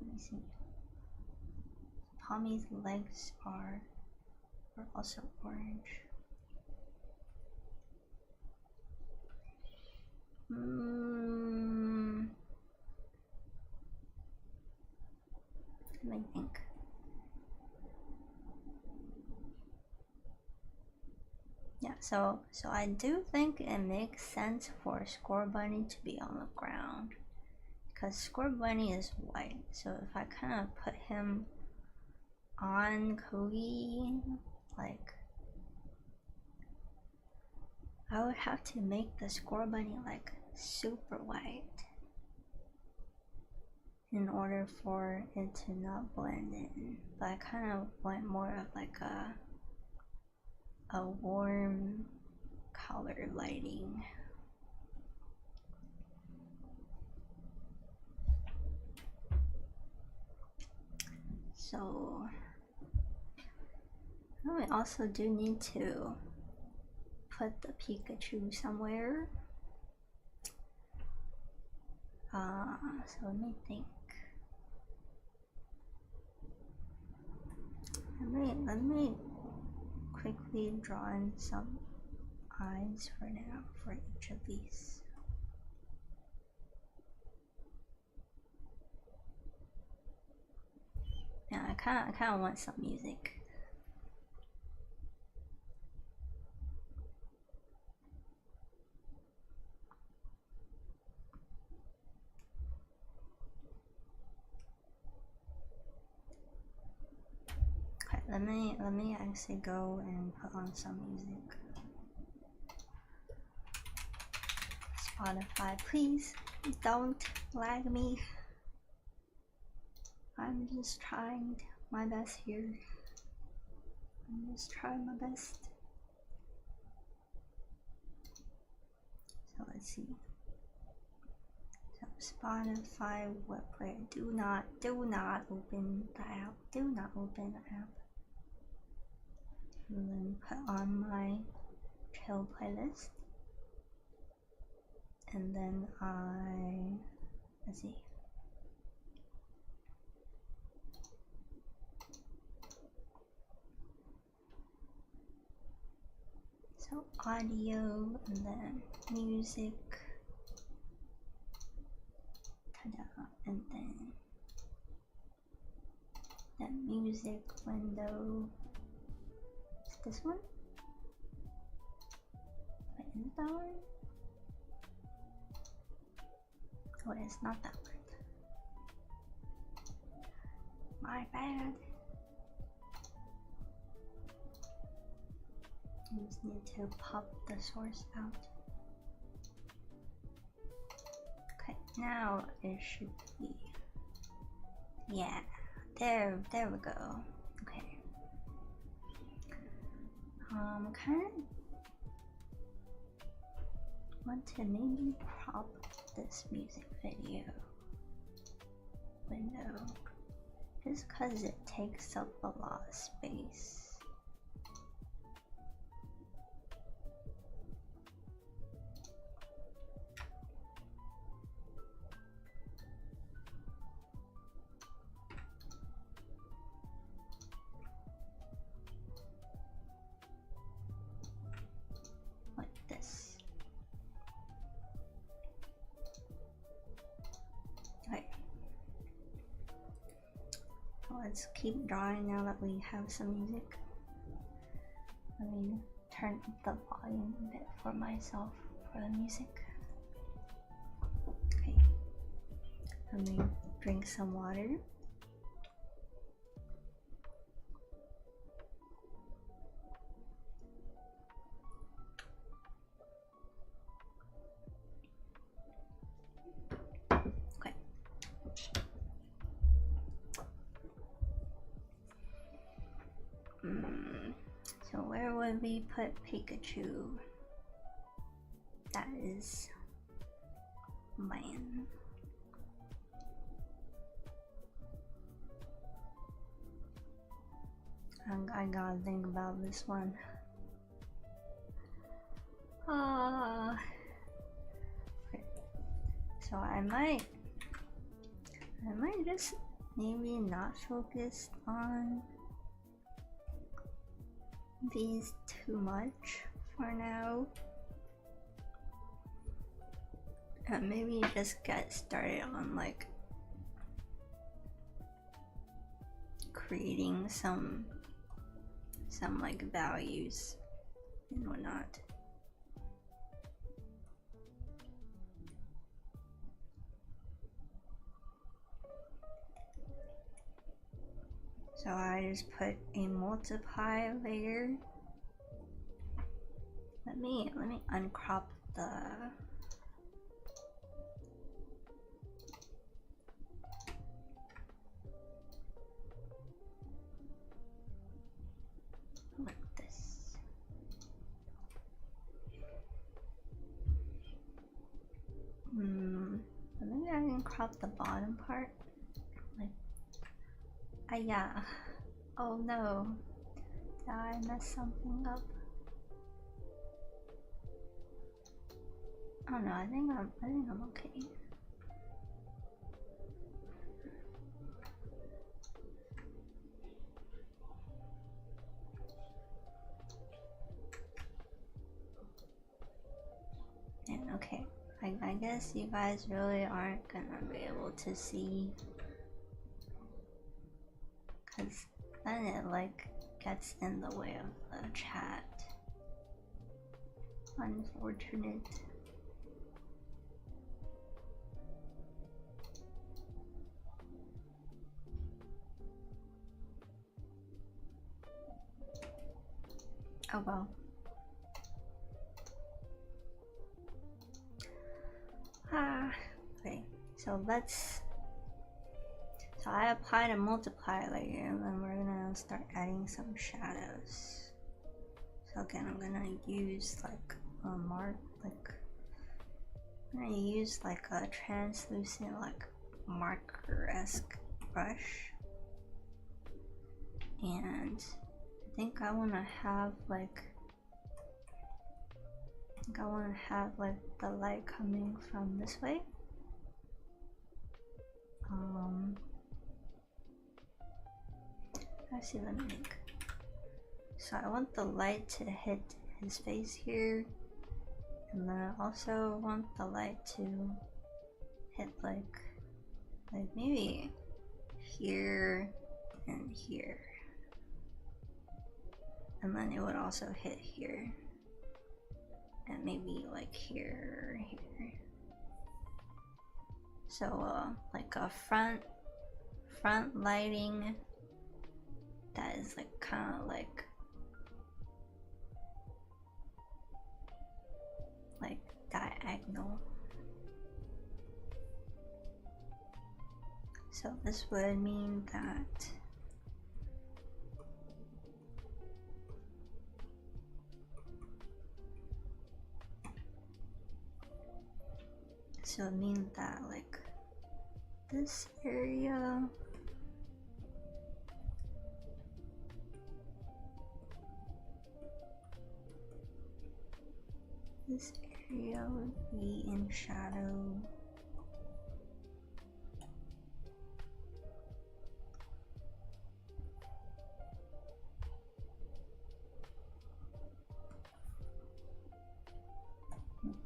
let me see. Pommy's legs are also orange. Let me think. Yeah, so I do think it makes sense for Score Bunny to be on the ground, because Score Bunny is white. So if I kind of put him on Kogi, like I would have to make the Score Bunny like super white in order for it to not blend in. But I kind of want more of like a warm color lighting. So I also do need to put the Pikachu somewhere. So let me think. Let me quickly draw in some eyes for now for each of these. Yeah, I kind of want some music. Okay, let me actually go and put on some music. Let's Spotify, please don't lag me. I'm just trying my best here. I'm just trying my best. So let's see. So Spotify web player. Do not open the app. Do not open the app. And then put on my chill playlist. And then let's see. So audio and then music. Ta-da. And then that music window. Is this one? Wait, is that one? Oh, it's not that one. My bad. I just need to pop the source out. Okay, now it should be. Yeah, there we go. Okay. Kind of want to maybe crop this music video window just because it takes up a lot of space. Like this. Okay. Let's keep drawing now that we have some music. Let me turn up the volume a bit for myself for the music. Okay. Let me drink some water. Okay. So where would we put Pikachu? That is mine. I gotta think about this one. So I might just maybe not focus on these too much for now. And maybe just get started on like creating some like values and whatnot. So I just put a multiply layer. Let me uncrop the like this. Maybe I can crop the bottom part. Like, yeah. Oh no. Did I mess something up? Oh no, I think I'm okay. And okay, I guess you guys really aren't gonna be able to see, cause then it like gets in the way of the chat. Unfortunate. Oh well. Okay, so I applied a multiply layer, and then we're gonna start adding some shadows. So again, I'm gonna use like a I'm gonna use like a translucent, like marker-esque brush, and I think I wanna have like the light coming from this way. Actually, let me think. So I want the light to hit his face here, and then I also want the light to hit like maybe here and here, and then it would also hit here, and maybe like here or here. So like a front lighting that is like kind of like diagonal. So this would mean that like this area would be in shadow.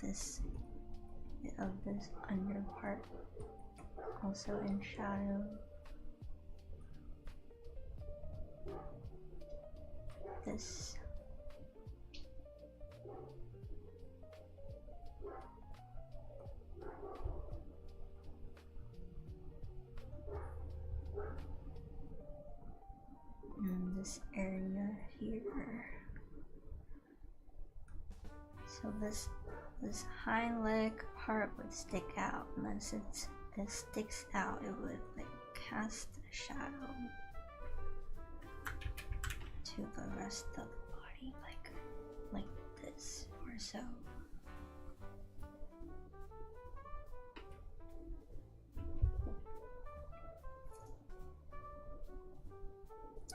This bit of this under part also in shadow. This and this area here. So this hind leg part would stick out, and then since it sticks out, it would like cast a shadow to the rest of the body, like this or so.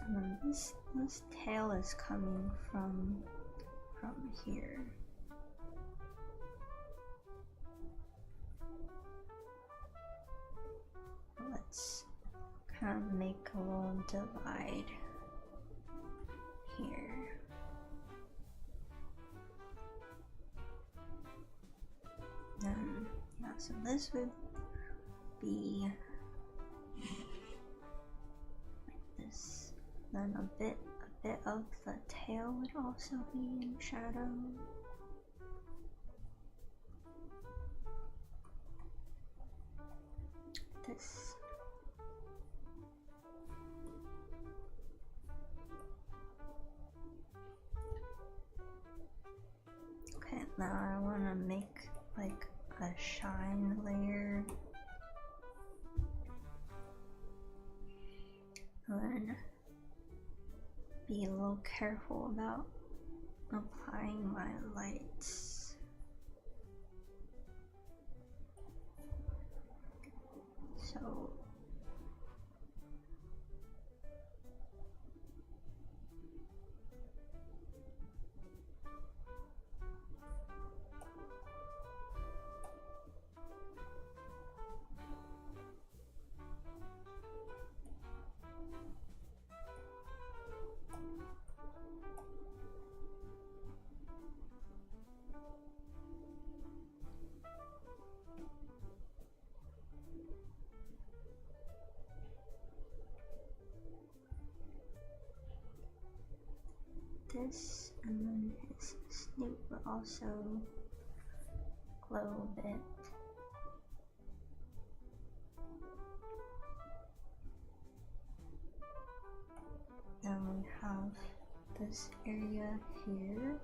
And then this tail is coming from here. Let's kind of make a little divide here. Then yeah, so this would be like this. Then a bit of the tail would also be in shadow. This. Okay, now I want to make like a shine layer. And then be a little careful about applying my lights. So this, and then his snoot will also glow a bit. Then we have this area here.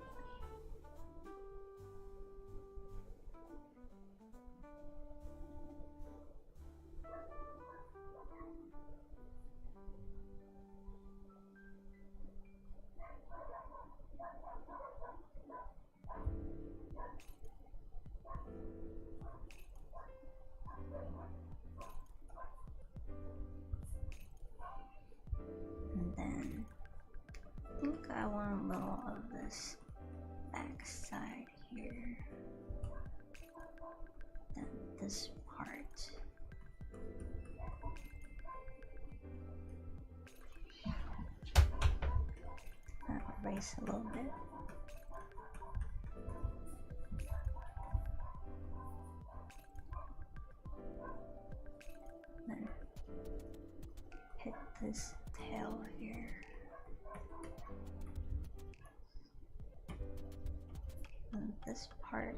I want a little of this back side here. Then this part. I'll erase a little bit. Then hit this tail here. And this part,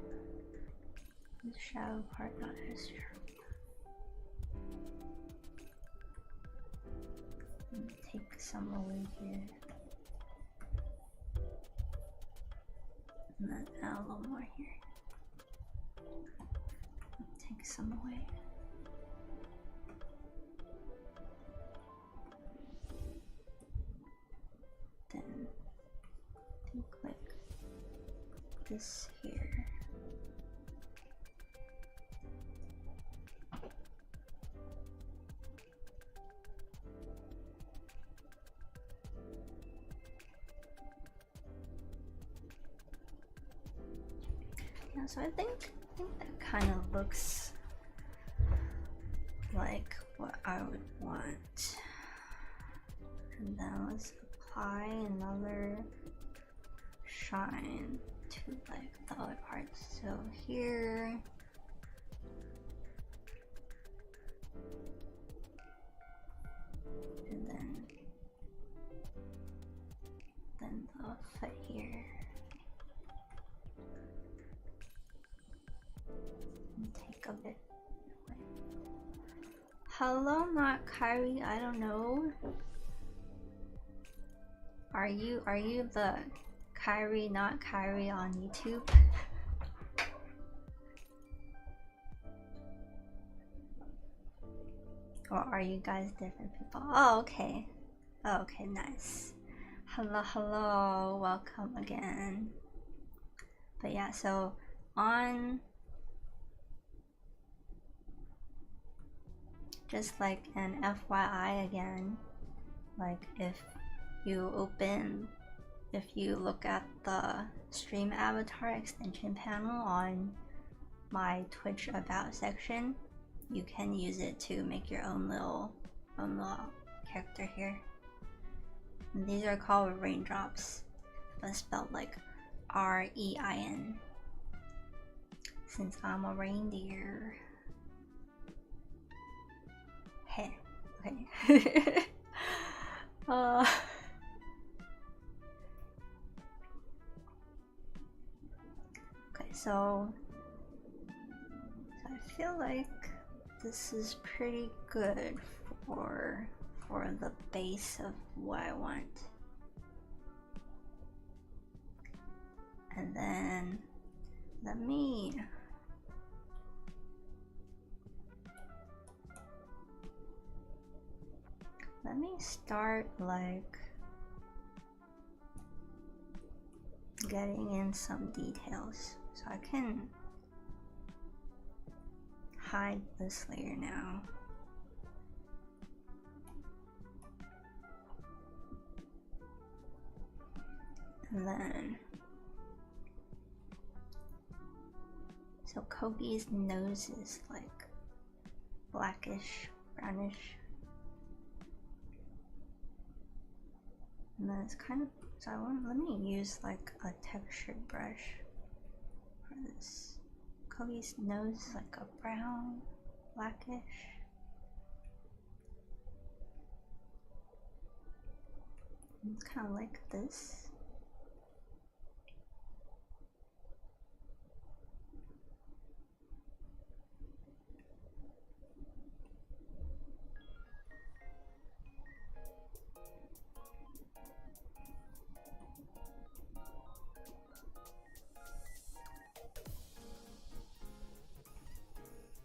this shadow part, not as strong. And take some away here. And then add a little more here. Take some away. Then take like this here. Yeah, so I think that kind of looks like what I would want. And then let's apply another shine to like the other parts. So here, and then the foot here. And take a bit away. Hello, not Kyrie. I don't know. Are you the Kyrie, not Kyrie on YouTube? Or are you guys different people? Oh, okay. Oh, okay, nice. Hello, hello, welcome again. But yeah, so on, just like an FYI again, like if you look at the stream avatar extension panel on my Twitch about section, you can use it to make your own little character here. And these are called reindrops, but spelled like R-E-I-N, since I'm a reindeer. Hey, okay. Okay, so I feel like this is pretty good for the base of what I want. And then let me start like getting in some details, so I can hide this layer now. And then, so Kobe's nose is like blackish, brownish. And then it's kind of, so let me use like a textured brush for this. Kobe's nose is like a brown, blackish. And it's kind of like this.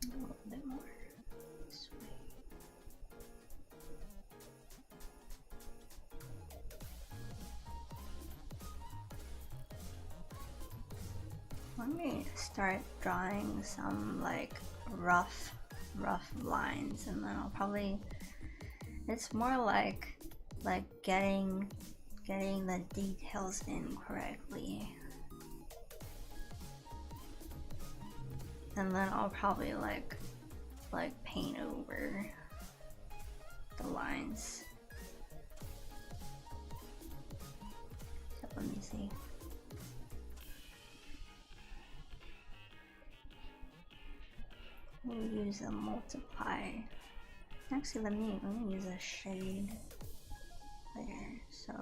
A little bit more this way. Let me start drawing some like rough lines, and then I'll probably, it's more like getting getting the details in correctly. And then I'll probably like paint over the lines. So let me see. We'll use a multiply. Actually, let me use a shade layer. So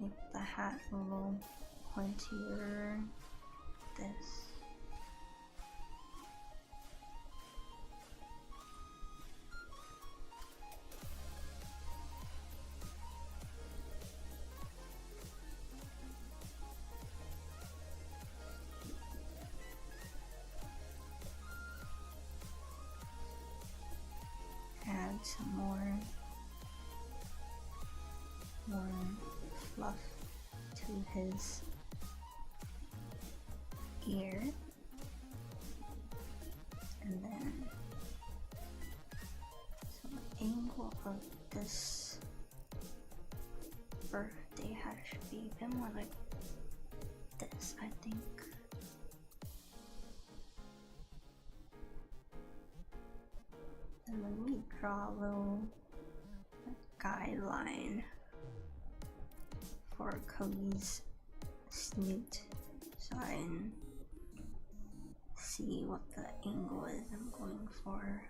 make the hat a little pointier. This. Add some more fluff to his ear, and then so the angle of this birthday hat should be a bit more like this, I think. And then we draw a little guideline for Cody's snoot so I can see what the angle is I'm going for.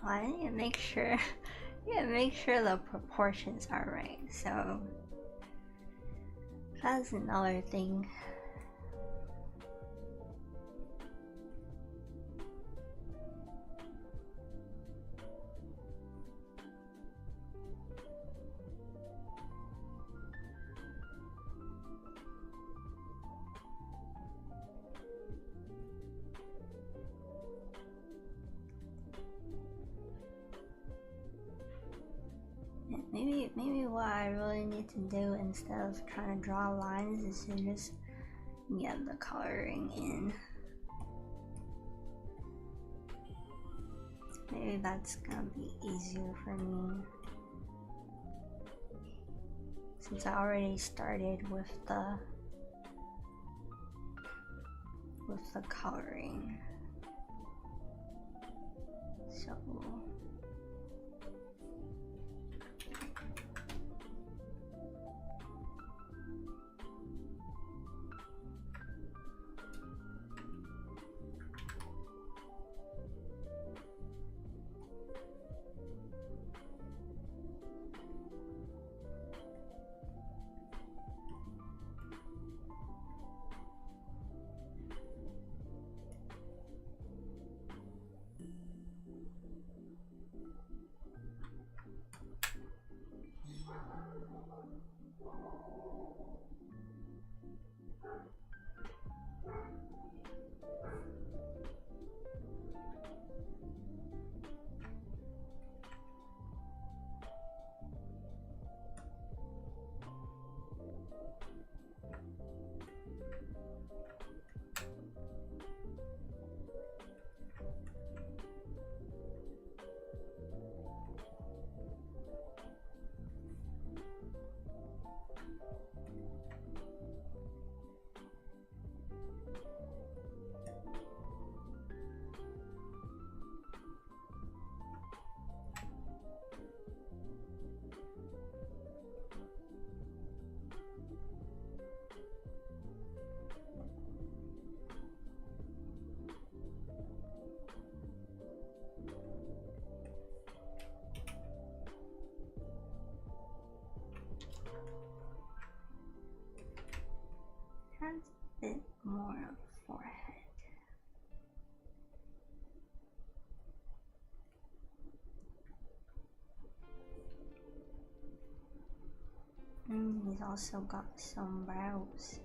I need to make sure the proportions are right. So that's another thing. Maybe what I really need to do instead of trying to draw lines is to just get the coloring in. Maybe that's gonna be easier for me since I already started with the coloring. So has a bit more of forehead. He's also got some brows.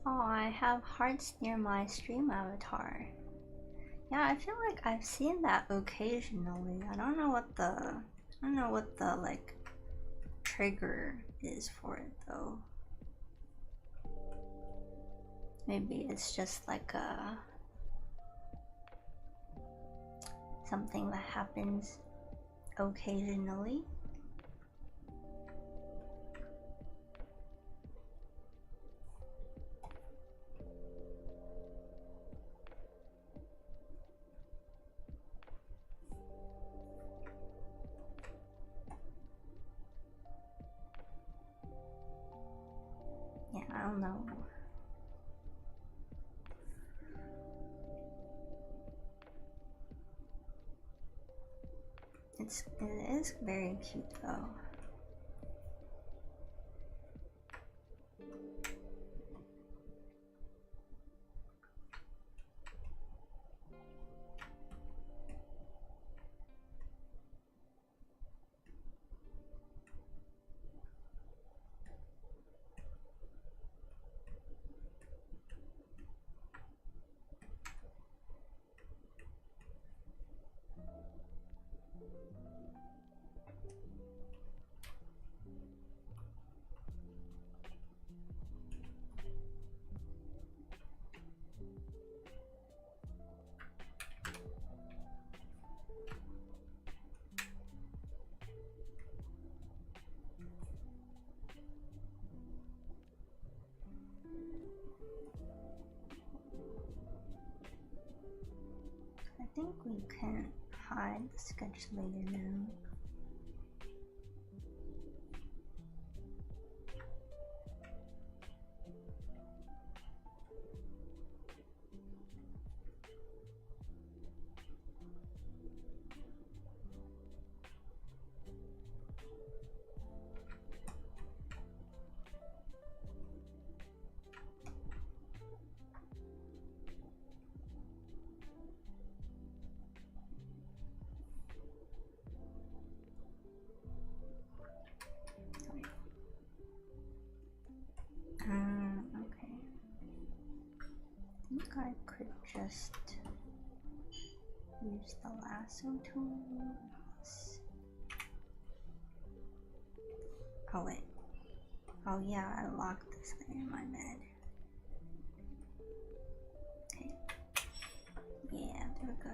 Oh, I have hearts near my stream avatar. Yeah, I feel like I've seen that occasionally. I don't know what the like trigger is for it though. Maybe it's just like something that happens occasionally. Yeah, I don't know. It is very cute though. I think we can hide the sketch layer now. Okay. I think I could just use the lasso tool. Oh wait. Oh yeah, I locked this layer, my bad. Okay. Yeah, there we go.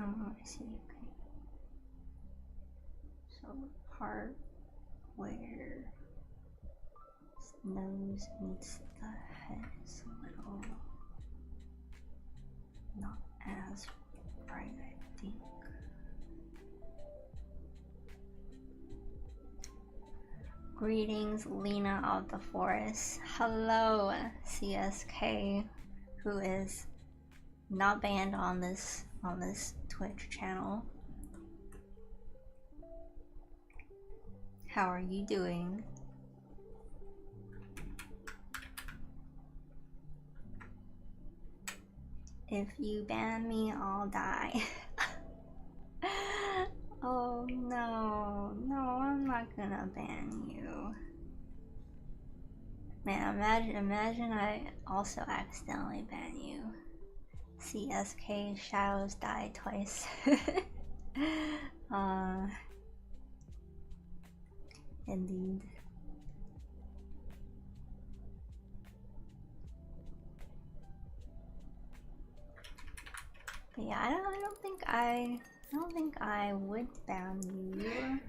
Oh, I see. Okay. So part where nose meets the head is a little not as bright, I think. Greetings, Lena of the Forest. Hello, CSK, who is not banned on this Twitch channel. How are you doing? If you ban me, I'll die. Oh no, no, I'm not gonna ban you. Man, imagine I also accidentally ban you. CSK shadows die twice. Indeed. But yeah, I don't think I would ban you.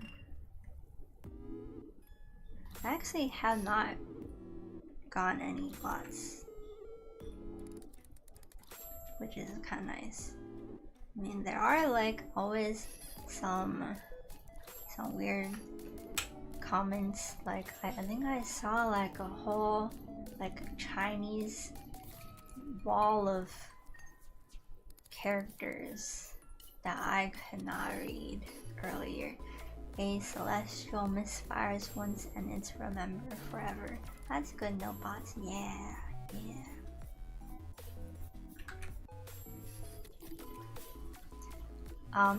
I actually have not gotten any bots, which is kind of nice. I mean, there are like always some weird comments. Like I think I saw like a whole like Chinese wall of characters that I could not read earlier. A celestial misfires once and it's remembered forever. That's good, no bots. Yeah, yeah.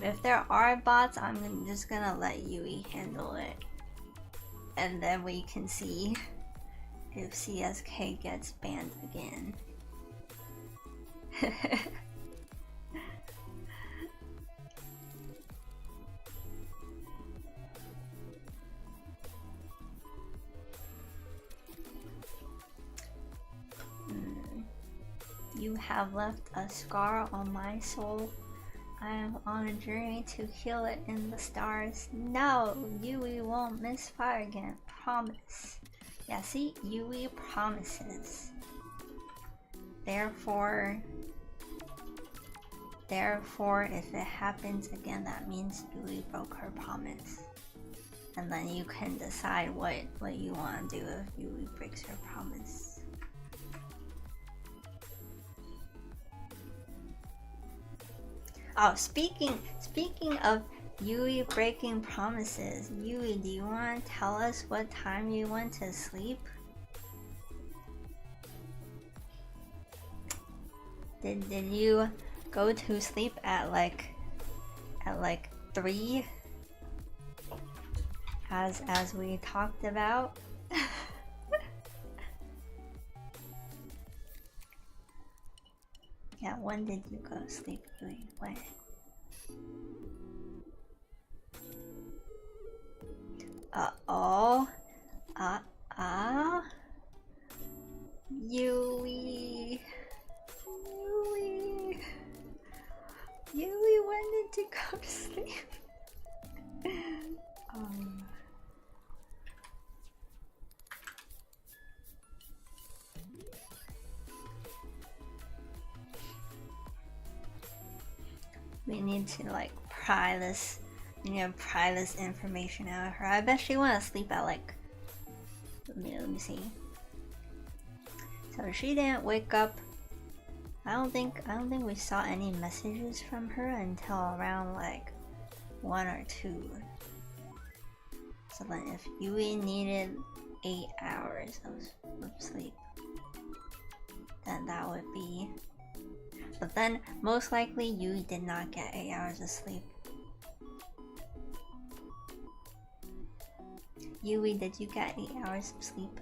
If there are bots, I'm just gonna let Yui handle it. And then we can see if CSK gets banned again. You have left a scar on my soul. I am on a journey to heal it in the stars. No, Yui won't misfire again. Promise. Yeah, see? Yui promises. Therefore, if it happens again, that means Yui broke her promise. And then you can decide what you want to do if Yui breaks her promise. Oh, speaking of Yui breaking promises, Yui, do you want to tell us what time you went to sleep? Did you go to sleep at like 3 as we talked about? Yeah, when did you go to sleep, Yui? When? Uh-oh. Yui. Yui wanted to go to sleep. We need to like pry this information out of her. I bet she went to sleep at like, let me see. So she didn't wake up. I don't think we saw any messages from her until around like 1 or 2. So then if Yui needed 8 hours of sleep, then that would be. But then most likely Yui did not get 8 hours of sleep. Yui, did you get 8 hours of sleep?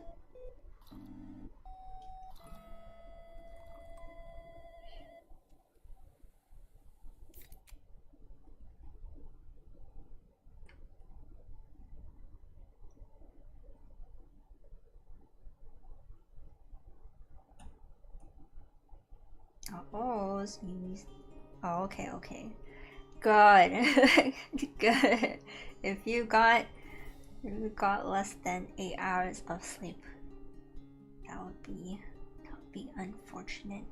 Oh, oh, okay. Good. Good. If you got less than 8 hours of sleep, That would be unfortunate.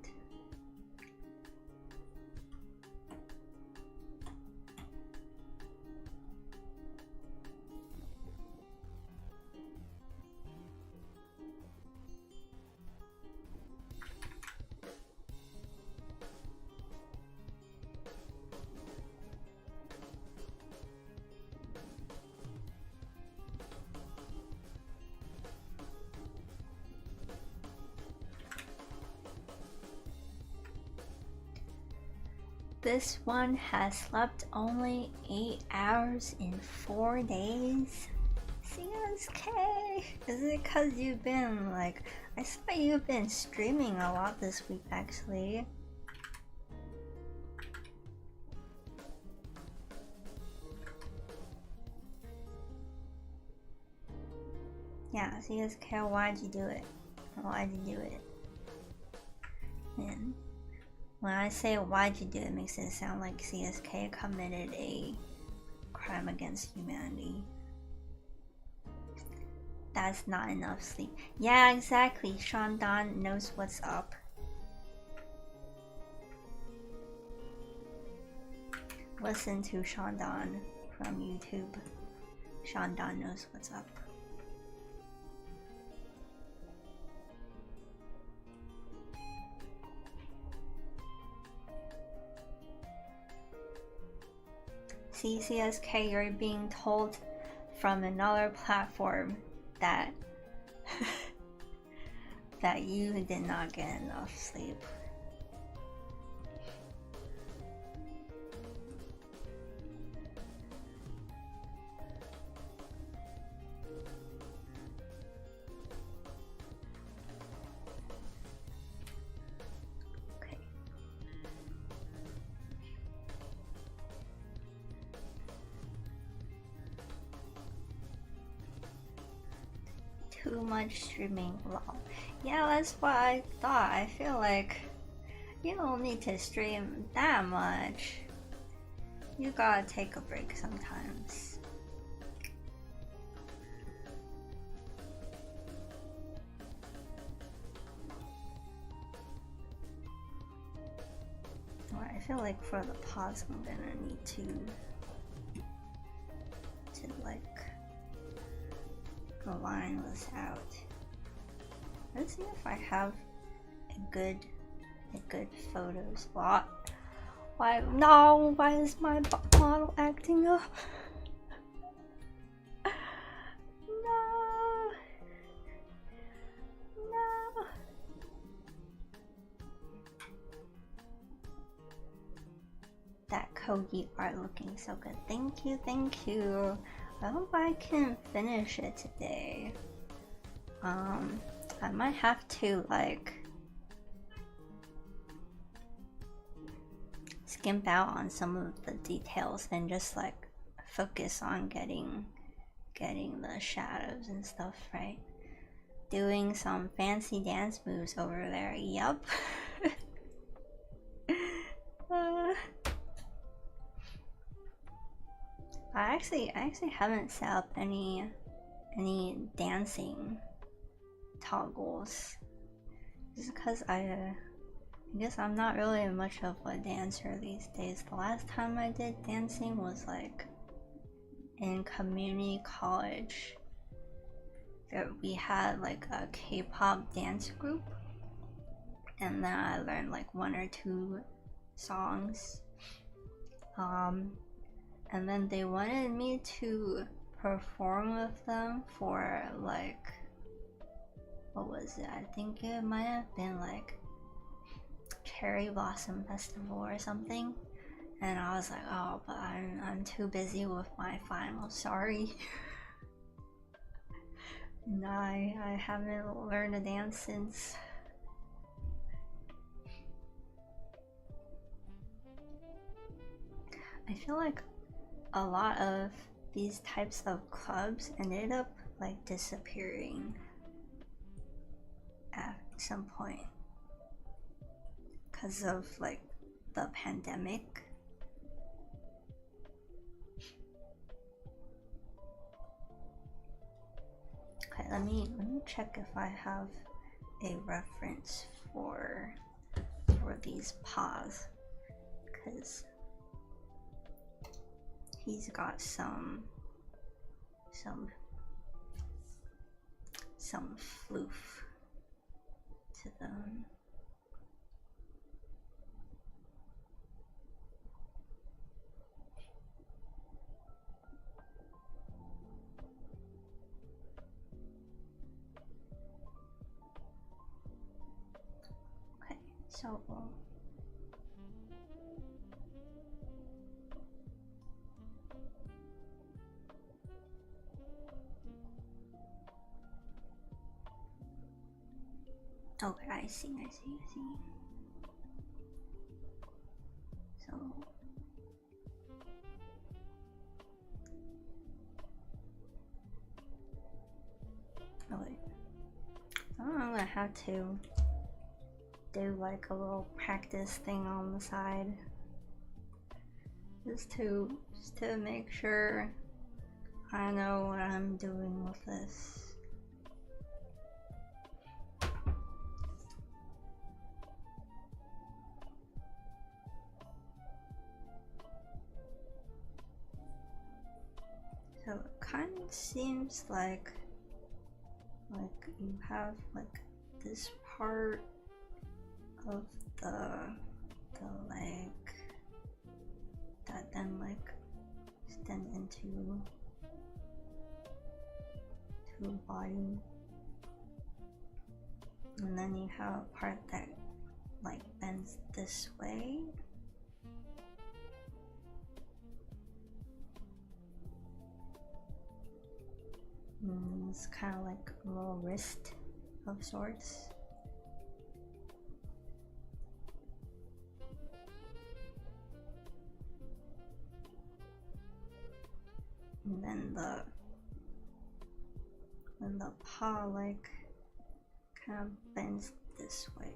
This one has slept only 8 hours in 4 days. CSK! Is it because you've been like... I saw you've been streaming a lot this week actually. Yeah, CSK, why'd you do it? Why'd you do it? Man. When I say why'd you do it, it makes it sound like CSK committed a crime against humanity. That's not enough sleep. Yeah, exactly. Shandon knows what's up. Listen to Shandon from YouTube. Shandon knows what's up. CSK, you're being told from another platform that that you did not get enough sleep. Too much streaming, lol. Yeah, that's what I thought. I feel like you don't need to stream that much. You gotta take a break sometimes. Alright, I feel like for the pause I'm gonna need to like line this out. Let's see if I have a good photo spot. Why no? Why is my model acting up? No. That Kogi art looking so good. Thank you. I hope I can finish it today. I might have to like skimp out on some of the details and just like focus on getting the shadows and stuff right. Doing some fancy dance moves over there. Yup. I actually haven't set up any dancing toggles, just because I guess I'm not really much of a dancer these days. The last time I did dancing was like in community college. We had like a K-pop dance group, and then I learned like 1 or 2 songs. And then they wanted me to perform with them for like, what was it? I think it might have been like Cherry Blossom Festival or something. And I was like, oh, but I'm too busy with my final, sorry. And I haven't learned to dance since. I feel like a lot of these types of clubs ended up like disappearing at some point because of like the pandemic. Okay, let me check if I have a reference for these paws, because he's got some floof to them. Okay, so okay, I see. So oh wait, I'm gonna have to do like a little practice thing on the side, just to make sure I know what I'm doing with this. So it kind of seems like you have like this part of the leg that then like extends into the body, and then you have a part that like bends this way. It's kind of like a little wrist of sorts. And then the paw like kind of bends this way.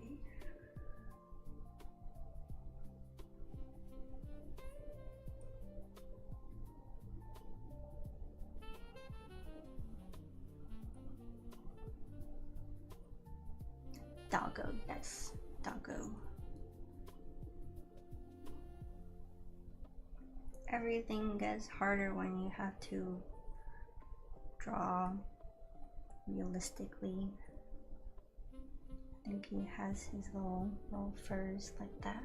Doggo, yes, doggo. Everything gets harder when you have to draw realistically. I think he has his little furs like that.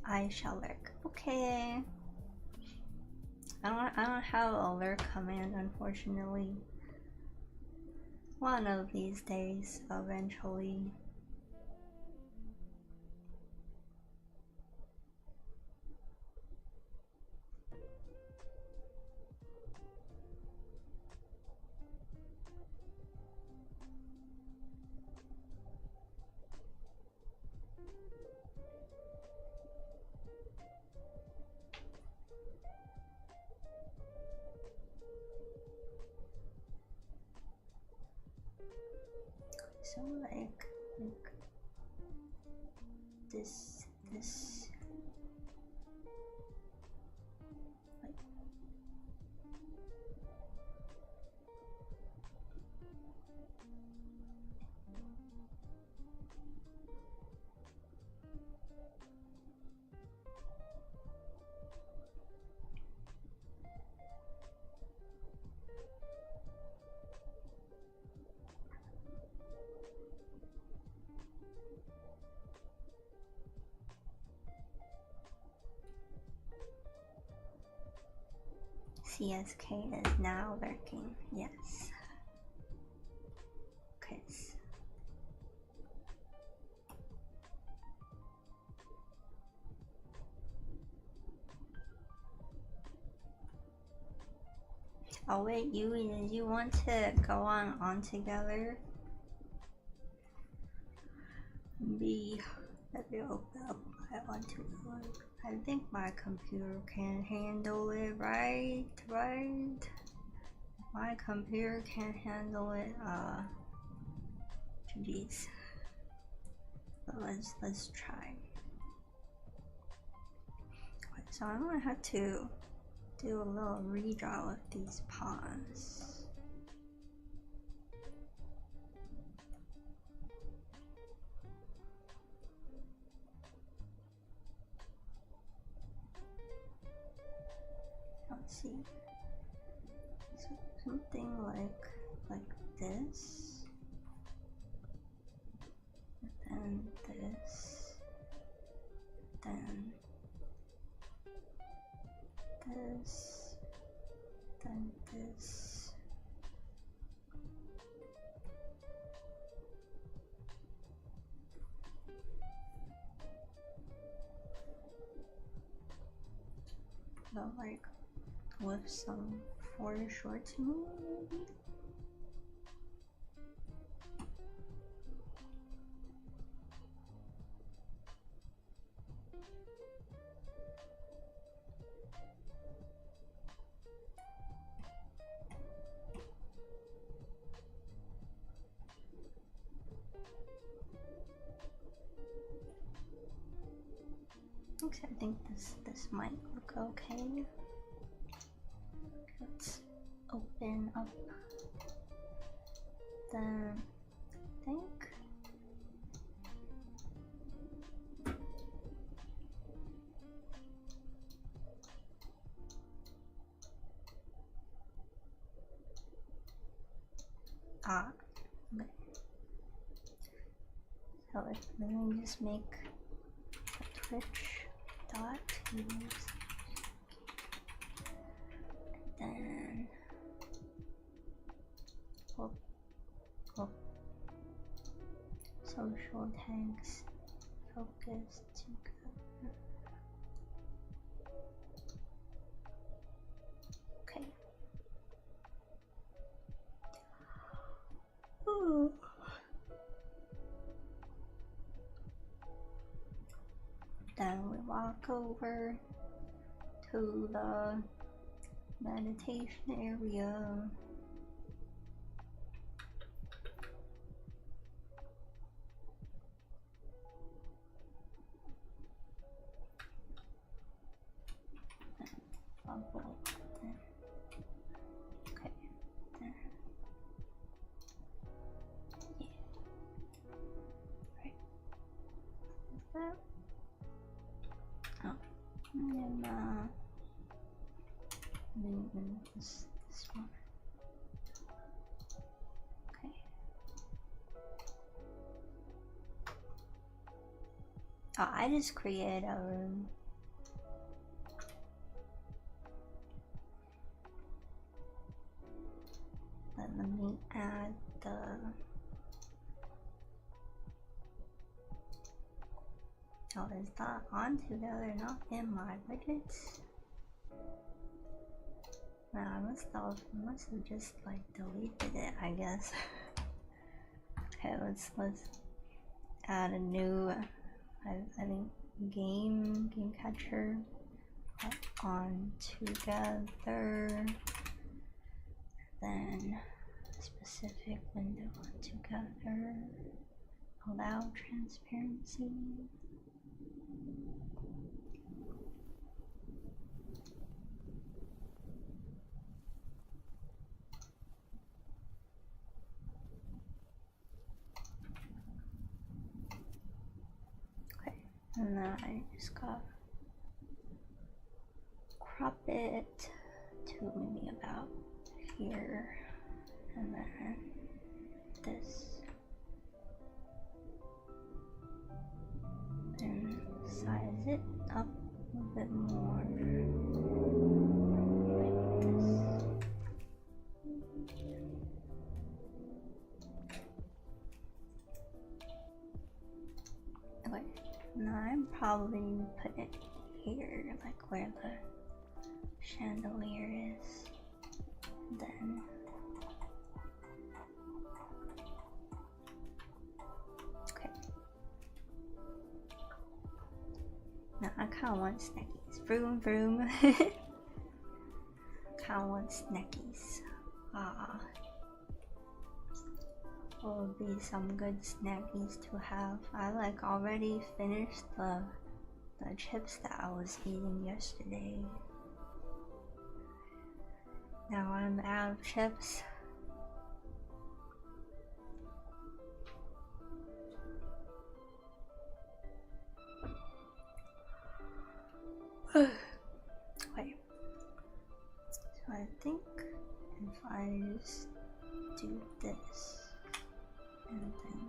I shall lurk. Okay. I don't have a lurk command, unfortunately. One of these days, eventually. So like this like CSK is now lurking, yes. Okay. Oh wait, you want to go on together? Let me open up my onto I think my computer can handle it, right? My computer can't handle it. Jeez. But let's try. Okay, so I'm gonna have to do a little redraw with these pawns. Let's see. So something like this, and then this, then this, then this. So like with some foreshortening maybe? Okay, I think this might look okay. Let's open up the thing. Okay. So let me just make a Twitch dot use, then social tags focus together. Okay. Ooh. Then we walk over to the meditation area. Okay, there. Yeah. Right. Is that? Oh, and then this one. Okay. Oh, I just created a room. Let me add the is that on together, not in my widgets? Man, I must have just like deleted it, I guess. Okay, let's add a new I think game catcher on together, then specific window on together, allow transparency. And then I just got crop it to maybe about here, and then this, and size it up a little bit more like this. Okay. Now I'm probably put it here, like where the chandelier is. Then okay. Now I kinda want snackies. Vroom vroom. Kinda want snackies. What would be some good snackies to have? I like already finished the chips that I was eating yesterday. Now I'm out of chips. Wait. So I think if I just do this and then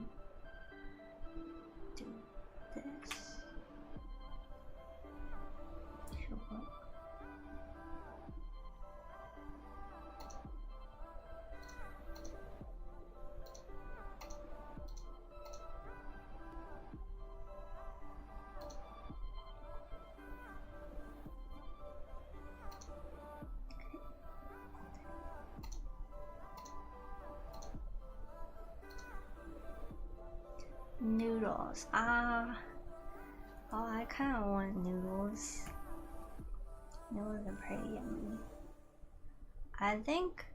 do this, should work. Noodles. Oh, I kind of want noodles. Noodles are pretty yummy. I think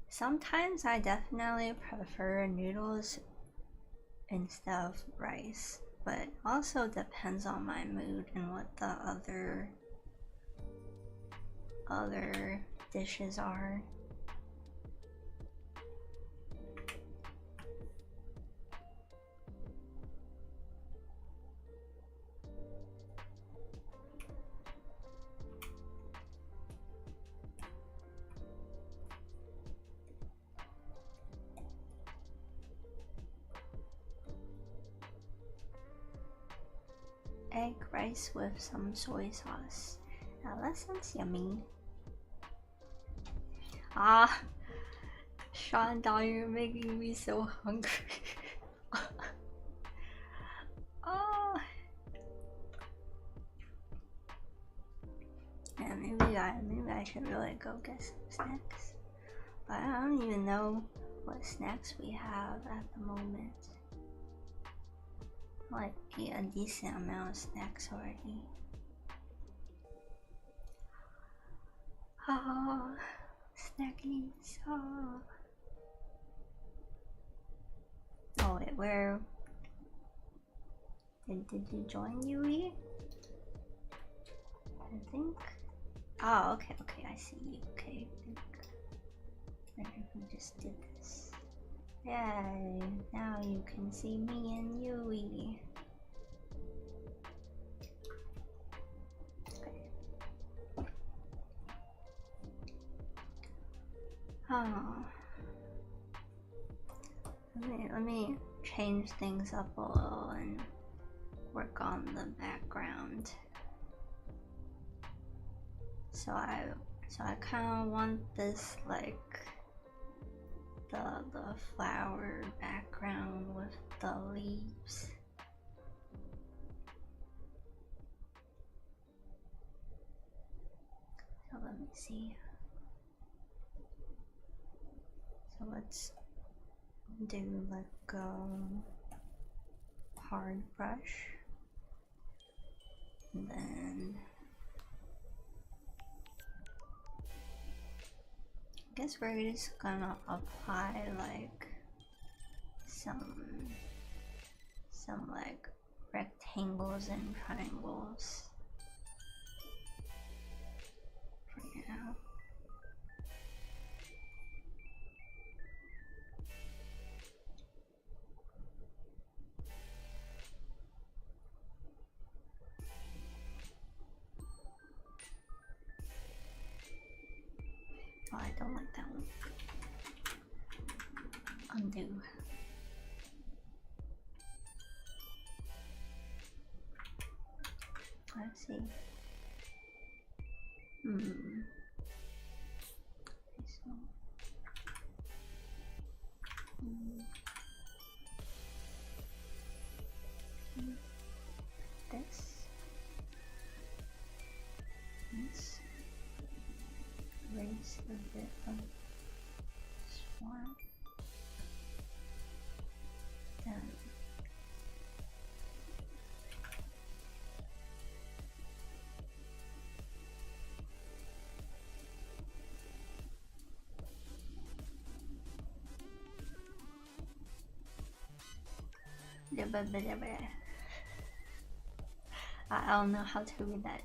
sometimes I definitely prefer noodles instead of rice, but also depends on my mood and what the other dishes are. Egg rice with some soy sauce. Now that sounds yummy. Ah, Sean, you're making me so hungry. Oh. Yeah, maybe I should really go get some snacks. But I don't even know what snacks we have at the moment. Like a decent amount of snacks already. Oh, snackies. Oh wait, where did you join, Yui? I think. Oh, okay, I see you. Okay, I think we just did this. Yay! Now you can see me and Yui. Okay. Oh. Let me change things up a little and work on the background. So I kind of want this like the flower background with the leaves. So let me see. So let's do like a hard brush, and then I guess we're just gonna apply like some like rectangles and triangles for now. Oh, I don't like that one. Undo. Let's see. So, this. Let's raise a bit of swamp. Then I don't know how to read that.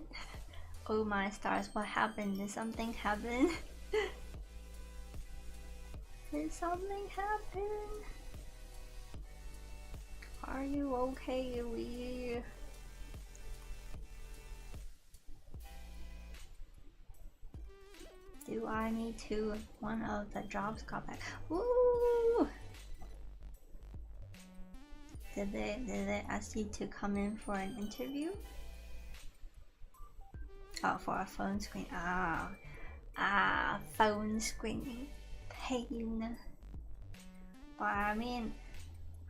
Oh my stars, what happened? Did something happen? Did something happen? Are you okay, Lee? Do I need to? One of the jobs got back. Woo! Did they ask you to come in for an interview? Oh, for a phone screen. Phone screening. Pain. But I mean,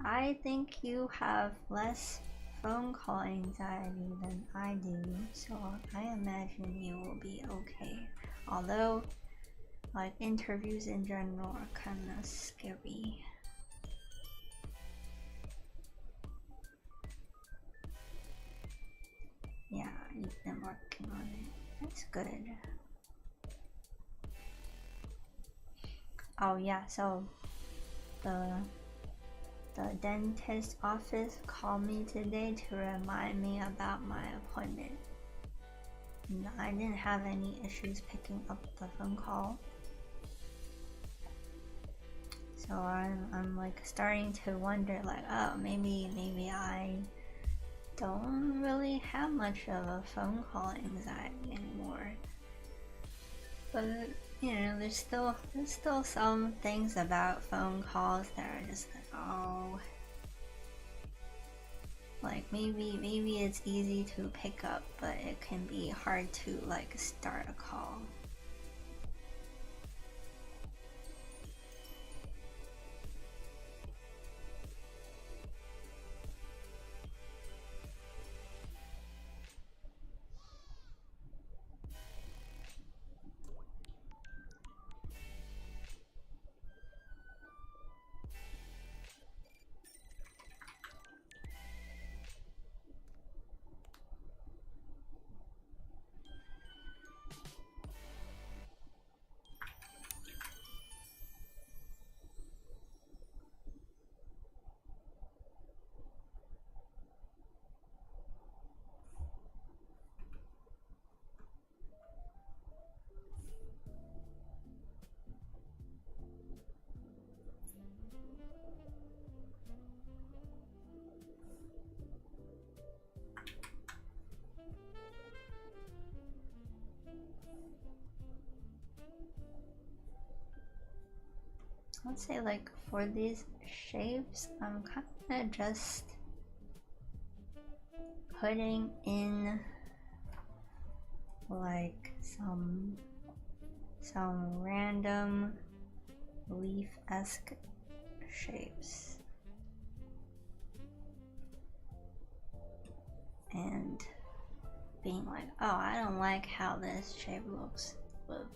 I think you have less phone call anxiety than I do, so I imagine you will be okay. Although, like, interviews in general are kind of scary. Yeah, you've been working on it. That's good. Oh yeah, so the dentist office called me today to remind me about my appointment. And I didn't have any issues picking up the phone call. So I'm like starting to wonder, like, oh, maybe I don't really have much of a phone call anxiety anymore. But you know, there's still some things about phone calls that are just like, oh, like maybe it's easy to pick up, but it can be hard to like start a call. Let's say like for these shapes, I'm kind of just putting in like some random leaf-esque shapes and being like, oh, I don't like how this shape looks with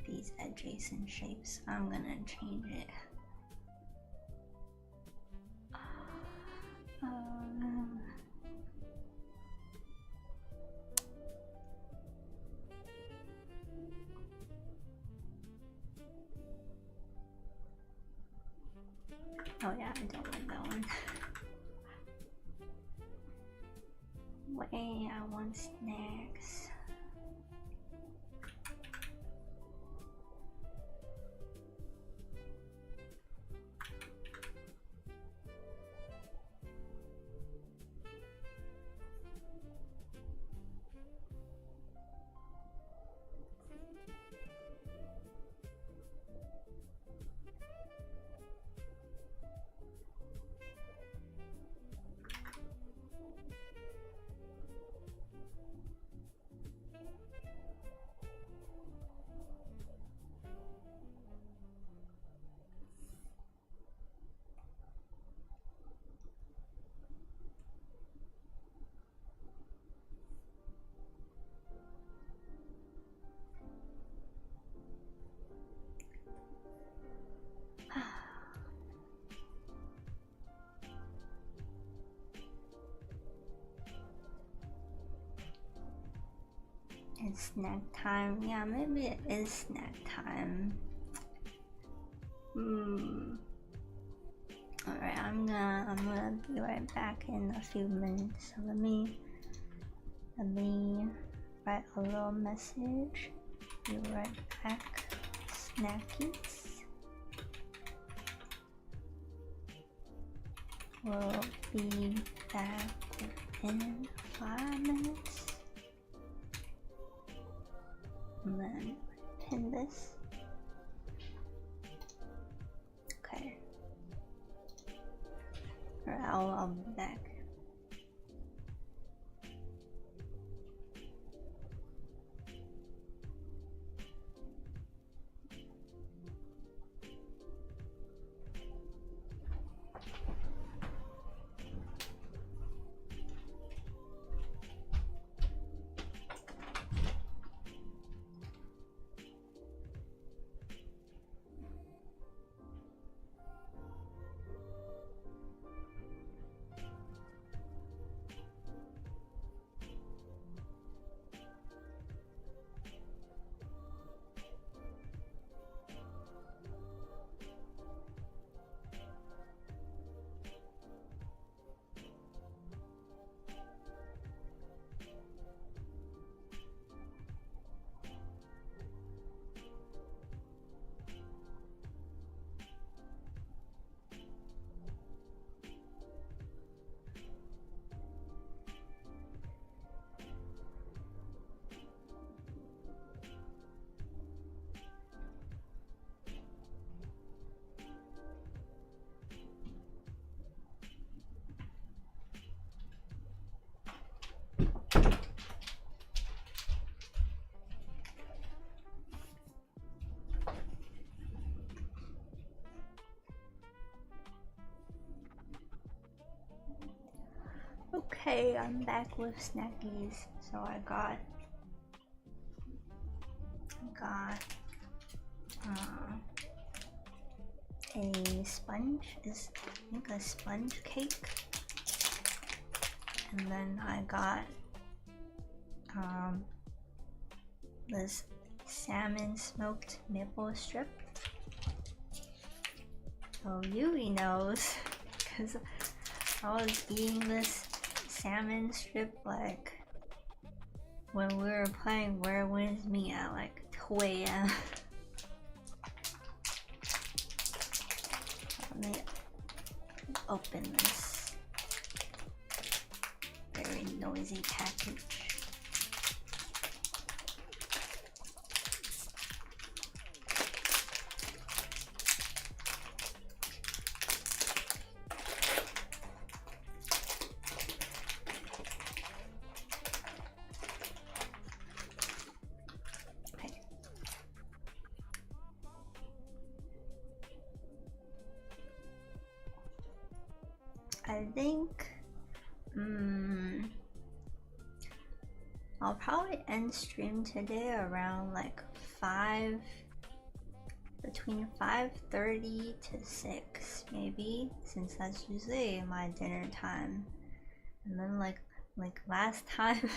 these adjacent shapes. I'm gonna change it. Oh yeah, I don't like that one. Wait, I want snacks. It's snack time. Yeah, maybe it is snack time. Alright, I'm gonna be right back in a few minutes. So let me write a little message. Be right back. Snackies. We'll be back within 5 minutes. And then pin this. Okay. Alright, I'll be back. Okay, I'm back with snackies. So I got a sponge, I think a sponge cake, and then I got this salmon smoked maple strip. So Yui knows, because I was eating this salmon strip like when we were playing Where Winds Meet at like 2 AM. Let me open this very noisy package. I think I'll probably end stream today around like between 5:30 to 6 maybe, since that's usually my dinner time. And then like last time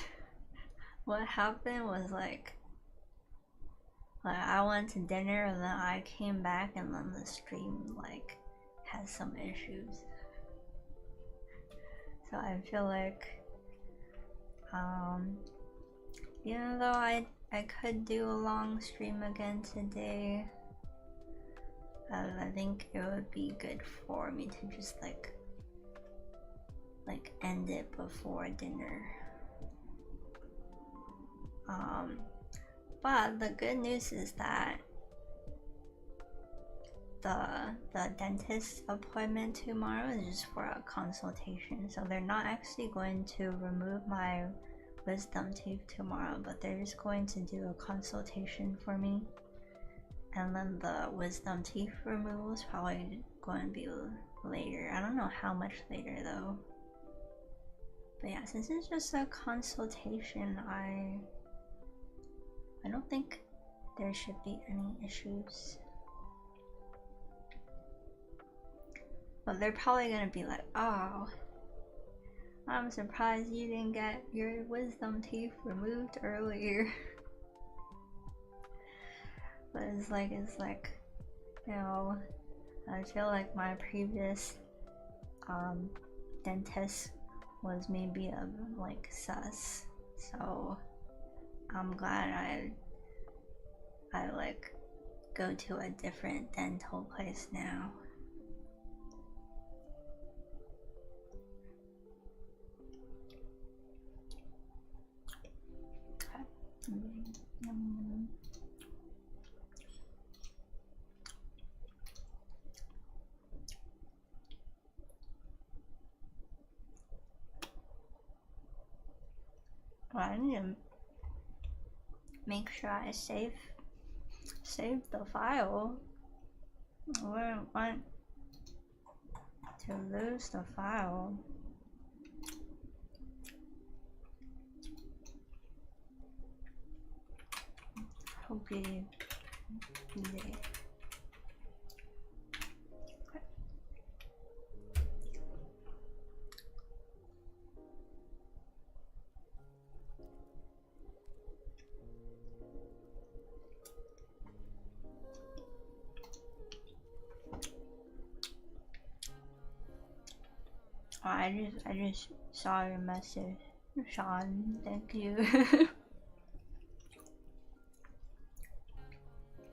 what happened was like I went to dinner and then I came back and then the stream like had some issues. So I feel like even though I could do a long stream again today, I think it would be good for me to just like end it before dinner. But the good news is that the dentist appointment tomorrow is just for a consultation, so they're not actually going to remove my wisdom teeth tomorrow, but they're just going to do a consultation for me, and then the wisdom teeth removal is probably going to be later. I don't know how much later though, but yeah, since it's just a consultation, I don't think there should be any issues. But they're probably gonna be like, oh, I'm surprised you didn't get your wisdom teeth removed earlier. But it's like, you know, I feel like my previous dentist was maybe like sus. So I'm glad I like go to a different dental place now. Well, I need to make sure I save the file. I wouldn't want to lose the file. Okay. Oh, I just saw your message, Sean. Thank you.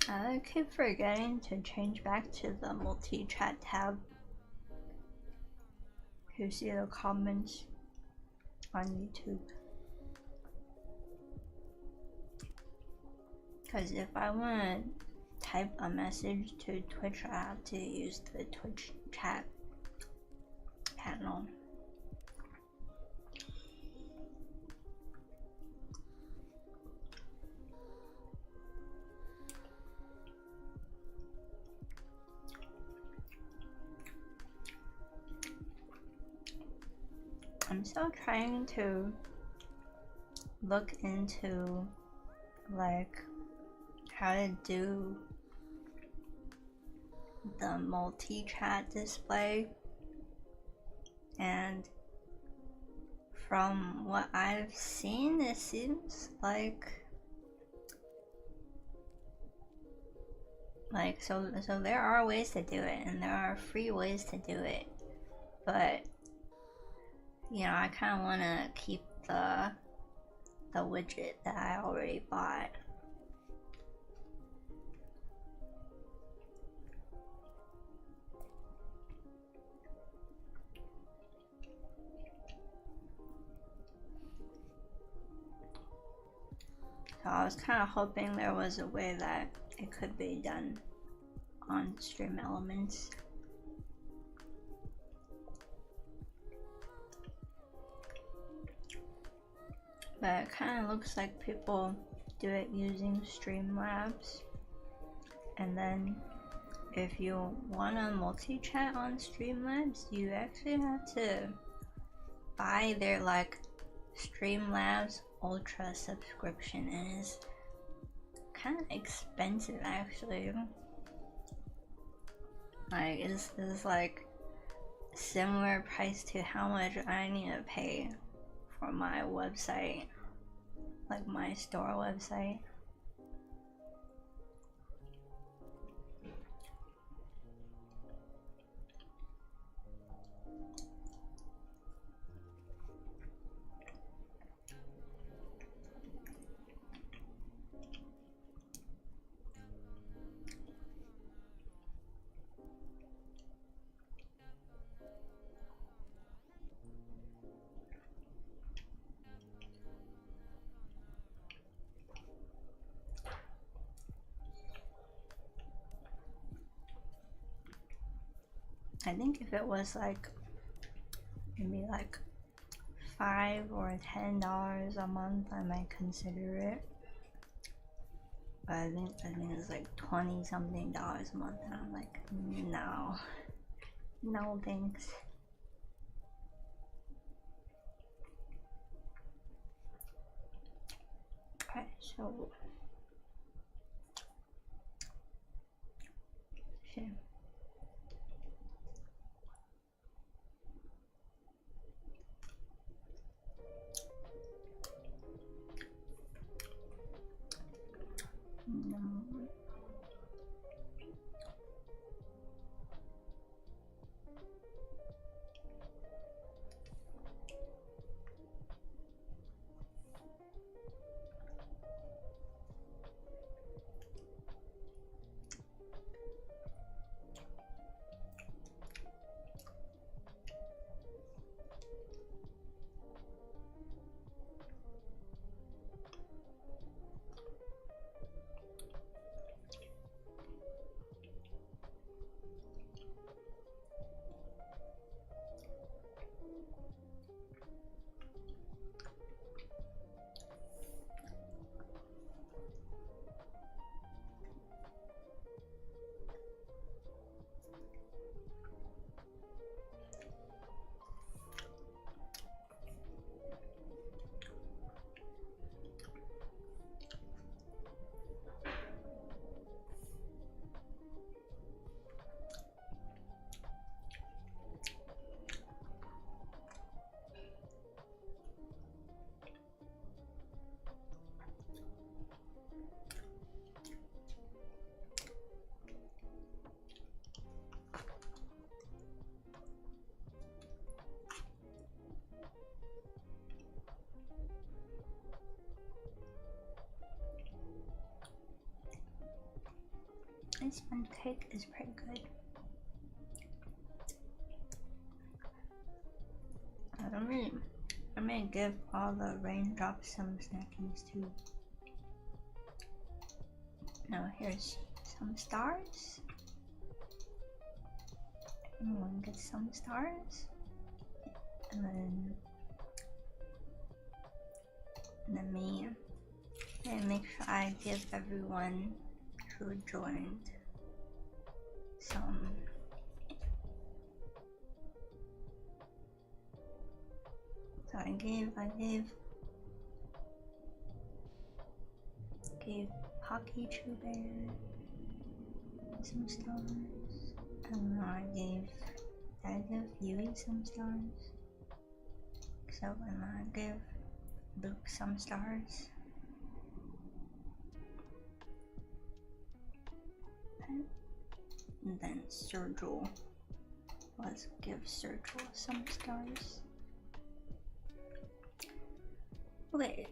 I keep forgetting to change back to the multi-chat tab. You see the comments on YouTube. Because if I want to type a message to Twitch, I have to use the Twitch chat panel. I'm still trying to look into like how to do the multi-chat display, and from what I've seen, it seems like so there are ways to do it, and there are free ways to do it, but you know, I kind of want to keep the widget that I already bought. So I was kind of hoping there was a way that it could be done on Stream Elements. But it kind of looks like people do it using Streamlabs, and then if you want a multi-chat on Streamlabs, you actually have to buy their like Streamlabs Ultra subscription, and it's kind of expensive actually. Like it's like similar price to how much I need to pay for my website, like my store website. I think if it was like maybe like $5 or $10 a month, I might consider it. But I think it's like $20 something a month, and I'm like, no thanks. Okay, so shit. No. Ice sponge cake is pretty good. I'm gonna give all the raindrops some snackies too. Now here's some stars. Everyone gets some stars. And then me. And make sure I give everyone who joined some. So I gave Pocky Tuber some stars, and I gave Yui some stars. So and I gave Luke some stars. And then Sergio, let's give Sergio some stars. Okay.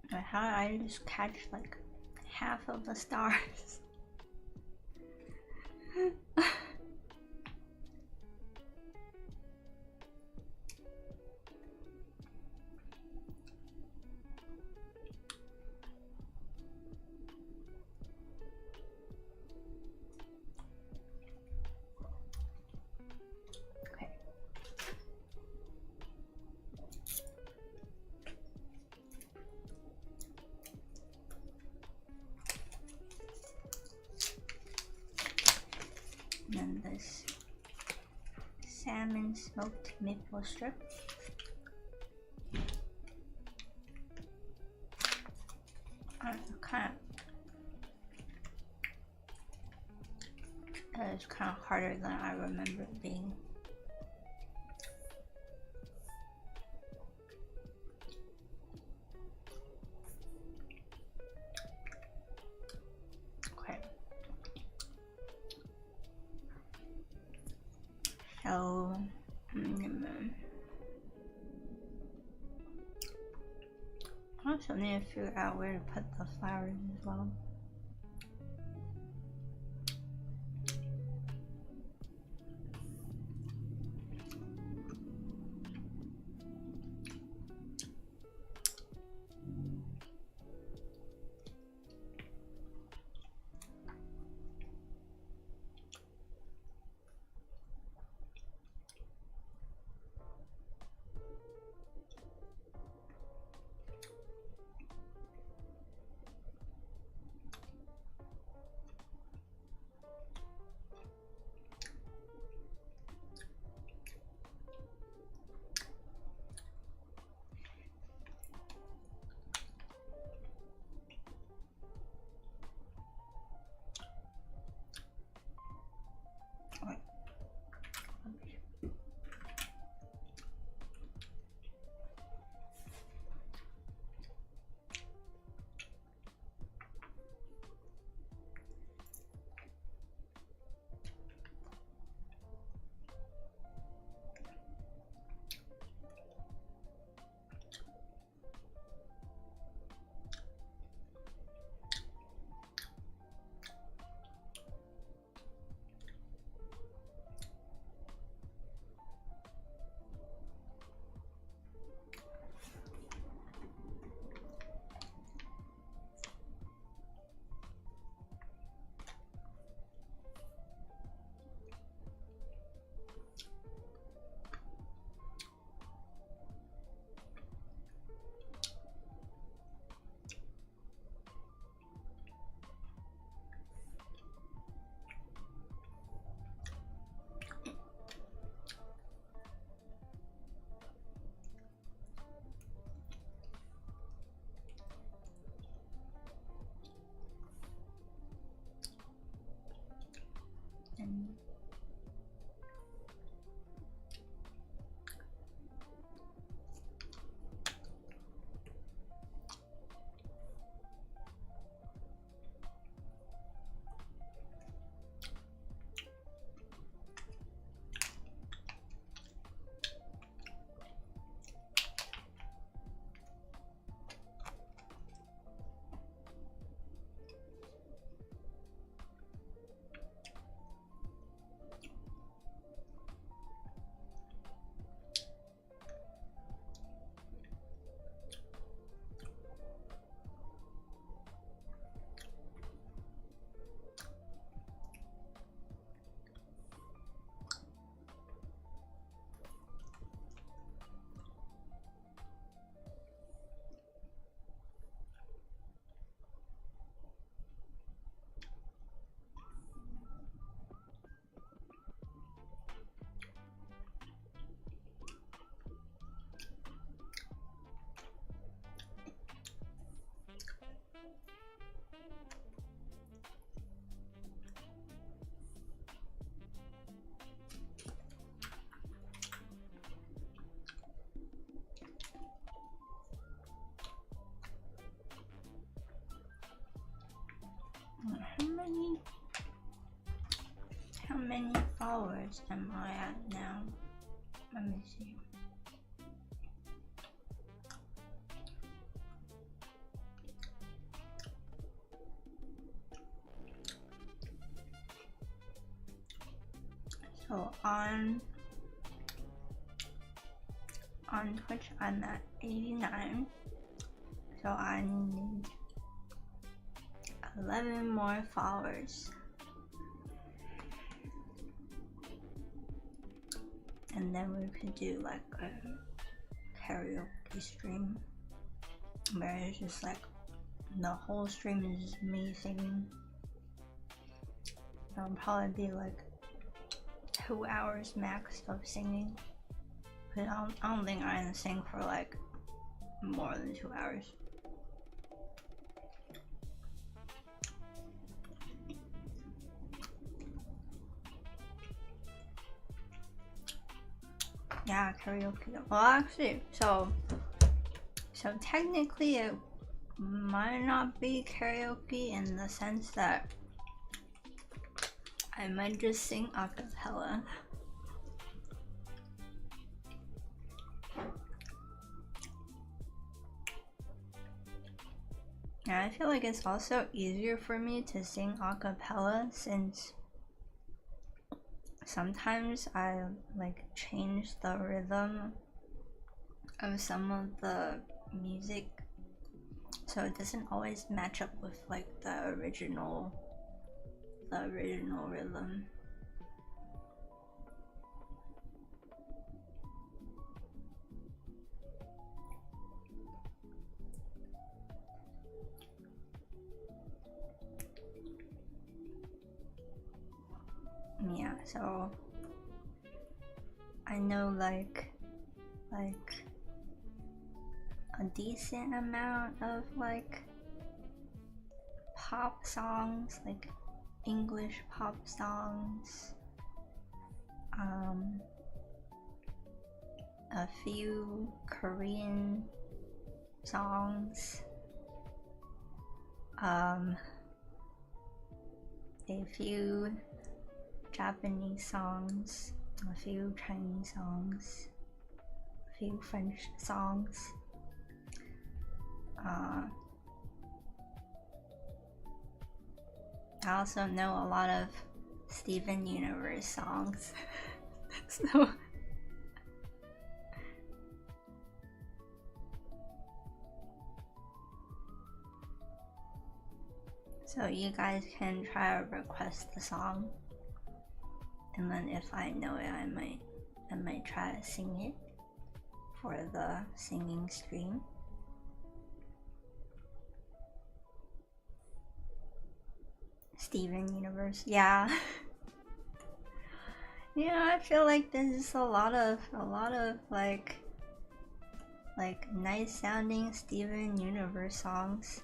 How did I just catch like half of the stars? And this salmon smoked maple strip. It's kind of harder than I remember it being. So, I also need to figure out where to put the flowers as well. many followers am I at now? Let me see. So on Twitch I'm at 89. So I need 11 more followers. And then we could do like a karaoke stream where it's just like the whole stream is just me singing. It'll probably be like 2 hours max of singing. But I don't think I can sing for like more than 2 hours. Yeah, karaoke. Well, actually, so technically it might not be karaoke in the sense that I might just sing a cappella. And I feel like it's also easier for me to sing a cappella since sometimes I like change the rhythm of some of the music, so it doesn't always match up with like the original rhythm. Yeah, so I know like a decent amount of like pop songs, like English pop songs, a few Korean songs, a few Japanese songs, a few Chinese songs, a few French songs. I also know a lot of Steven Universe songs. So you guys can try to request the song, and then if I know it, I might try to sing it for the singing stream. Steven Universe, yeah. Yeah, I feel like there's a lot of like nice sounding Steven Universe songs.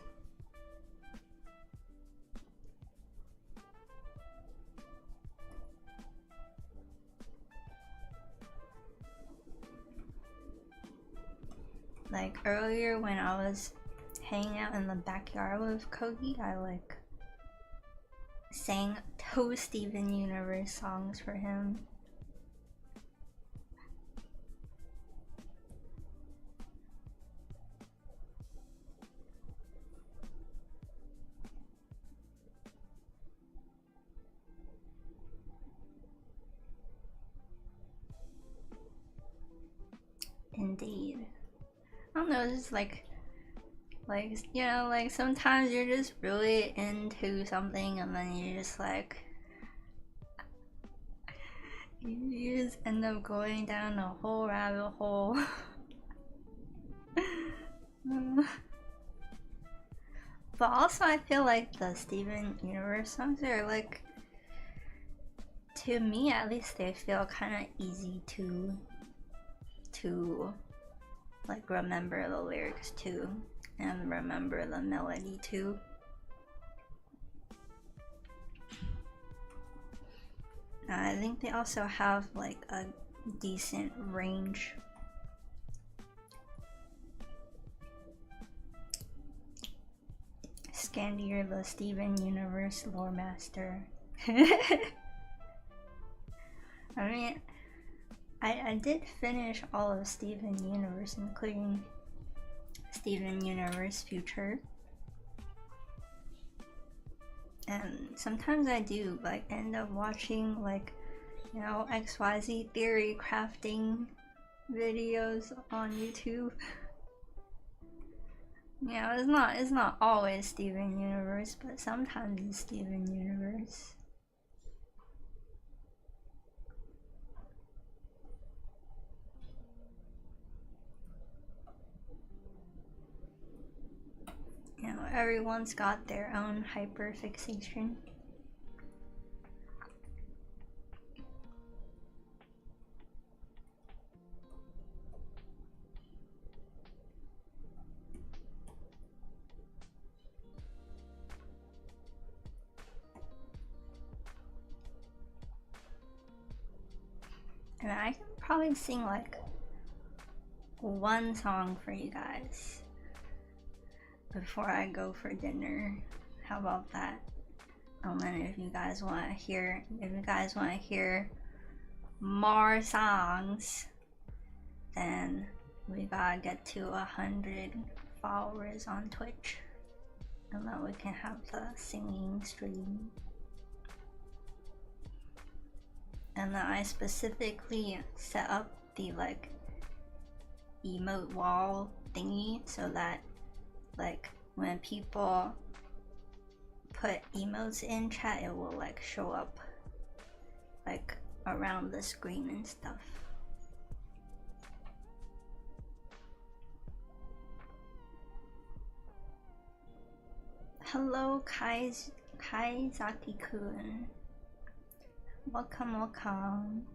Like earlier when I was hanging out in the backyard with Kogi, I like sang 2 Steven Universe songs for him. Indeed. I don't know, it's just like you know, like sometimes you're just really into something and then you just like you just end up going down a whole rabbit hole. But also I feel like the Steven Universe songs are like, to me at least, they feel kind of easy to like remember the lyrics to and remember the melody too. I think they also have like a decent range. Scandier, the Steven Universe lore master. I mean, I did finish all of Steven Universe, including Steven Universe Future. And sometimes I do like end up watching like, you know, XYZ theory crafting videos on YouTube. You know, it's not always Steven Universe, but sometimes it's Steven Universe. You know, everyone's got their own hyperfixation. And I can probably sing like one song for you guys before I go for dinner. How about that? And then if you guys want to hear, more songs, then we gotta get to 100 followers on Twitch, and then we can have the singing stream. And then I specifically set up the like emote wall thingy so that like when people put emotes in chat, it will like show up like around the screen and stuff. Hello Kaizaki-kun. Welcome.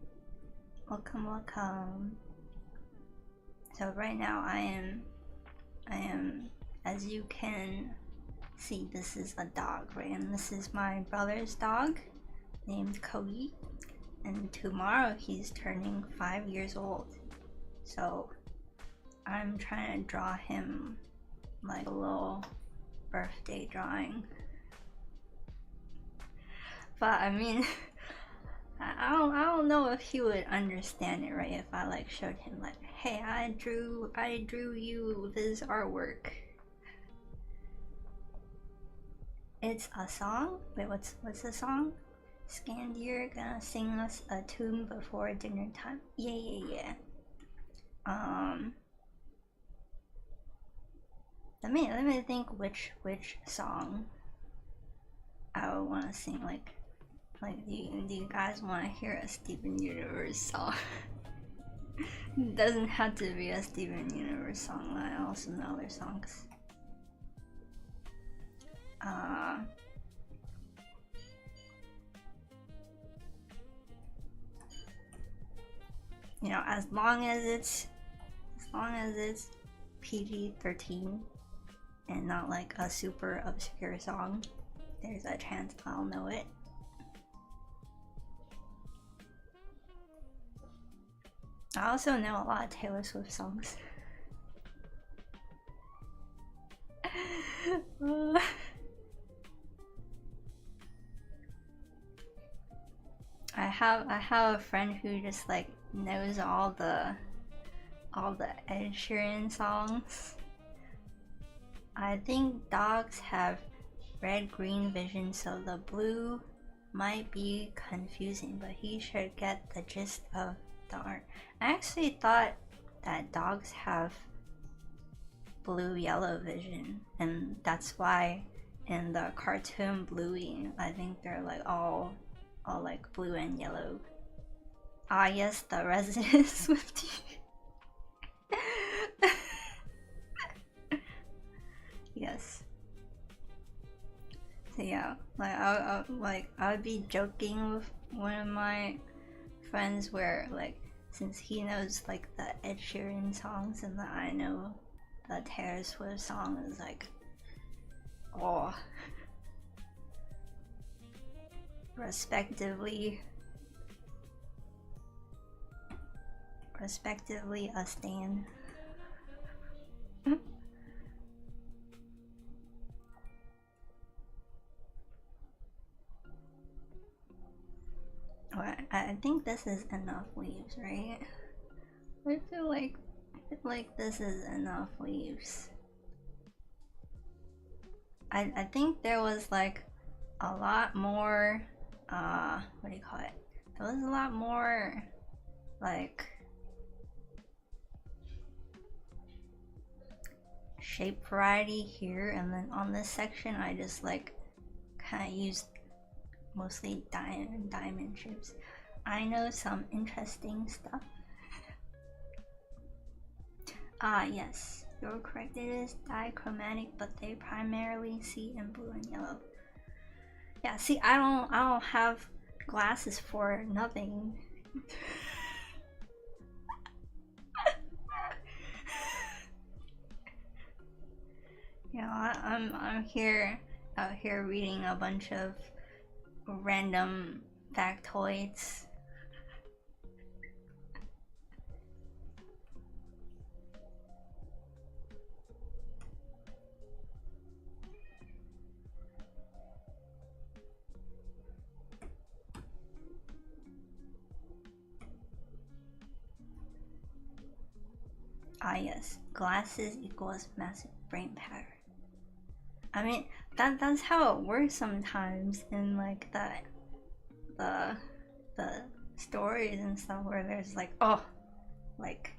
So right now I am, as you can see, this is a dog, right? And this is my brother's dog named Cody. And tomorrow he's turning 5 years old. So I'm trying to draw him like a little birthday drawing. But I mean, I don't know if he would understand it, right? If I like showed him like, hey, I drew you this artwork. It's a song? Wait, what's the song? Scandier gonna sing us a tune before dinner time. Yeah. Let me think which song I would want to sing. Like do you guys want to hear a Steven Universe song? It doesn't have to be a Steven Universe song. I also know other songs. You know, as long as it's PG-13 and not like a super obscure song, there's a chance I'll know it. I also know a lot of Taylor Swift songs. I have a friend who just like knows all the Ed Sheeran songs. I think dogs have red-green vision, so the blue might be confusing, but he should get the gist of the art. I actually thought that dogs have blue-yellow vision, and that's why in the cartoon Bluey, I think they're like all like blue and yellow. Ah yes, the resident Swiftie. Yes. So yeah, like I would be joking with one of my friends where like, since he knows like the Ed Sheeran songs and that I know the Taylor Swift song, is like, oh, respectively a stan. I think this is enough leaves, right? I feel like this is enough leaves. I think there was like a lot more what do you call it? There was a lot more like shape variety here, and then on this section I just like kind of used mostly diamond shapes. I know some interesting stuff. Yes, you're correct. It is dichromatic, but they primarily see in blue and yellow. Yeah, see, I don't have glasses for nothing. You know, I'm out here reading a bunch of random factoids. Yes, glasses equals massive brain power. I mean, that's how it works sometimes in like the stories and stuff where there's like, oh, like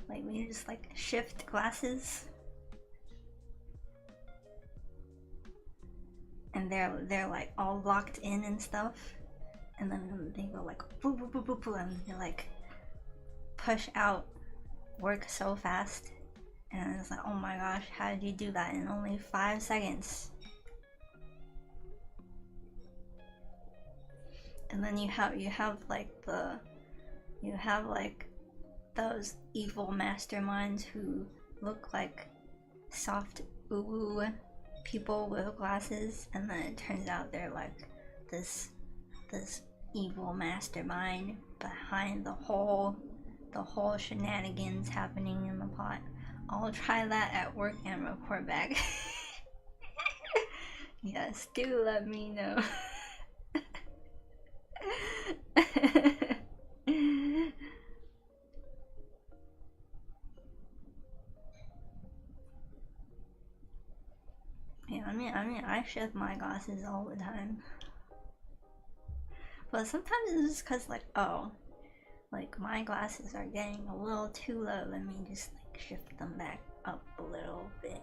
we just like shift glasses, and they're like all locked in and stuff, and then they go like boop boop boop boop boop, and they like push out work so fast, and it's like, oh my gosh, how did you do that in only 5 seconds? And then you have like those evil masterminds who look like soft ooh people with glasses, and then it turns out they're like this evil mastermind behind the whole shenanigans happening in the plot. I'll try that at work and report back. Yes, do let me know. Yeah, I mean, I shift my glasses all the time. But sometimes it's just cause like, oh, like my glasses are getting a little too low. Let me just like shift them back up a little bit.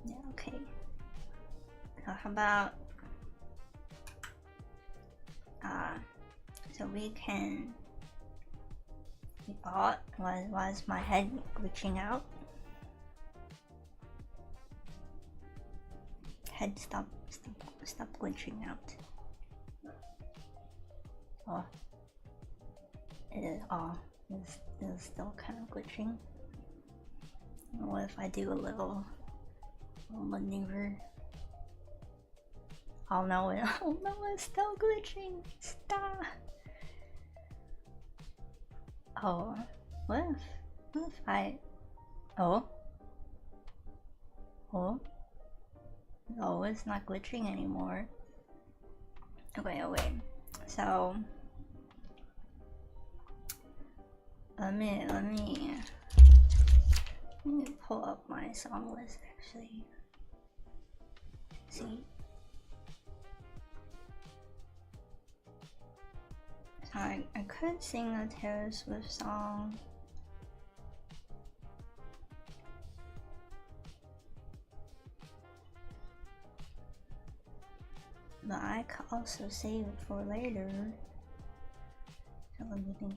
Yeah, okay. So how about so we thought was my head glitching out? Head, stop glitching out. Oh, it is. Oh, it is still kind of glitching. What if I do a little maneuver? Oh no! Oh no! It's still glitching. Stop. Oh, what if I? Oh. Oh, it's not glitching anymore. Okay, so let me pull up my song list actually. See? So I could sing a Taylor Swift song. But I could also save it for later. So let me think.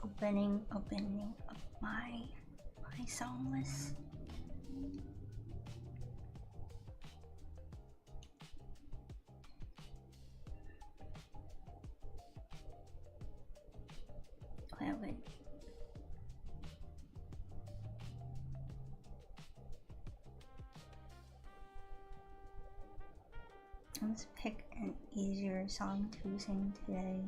Opening up my song list. Wait. Let's pick an easier song to sing today.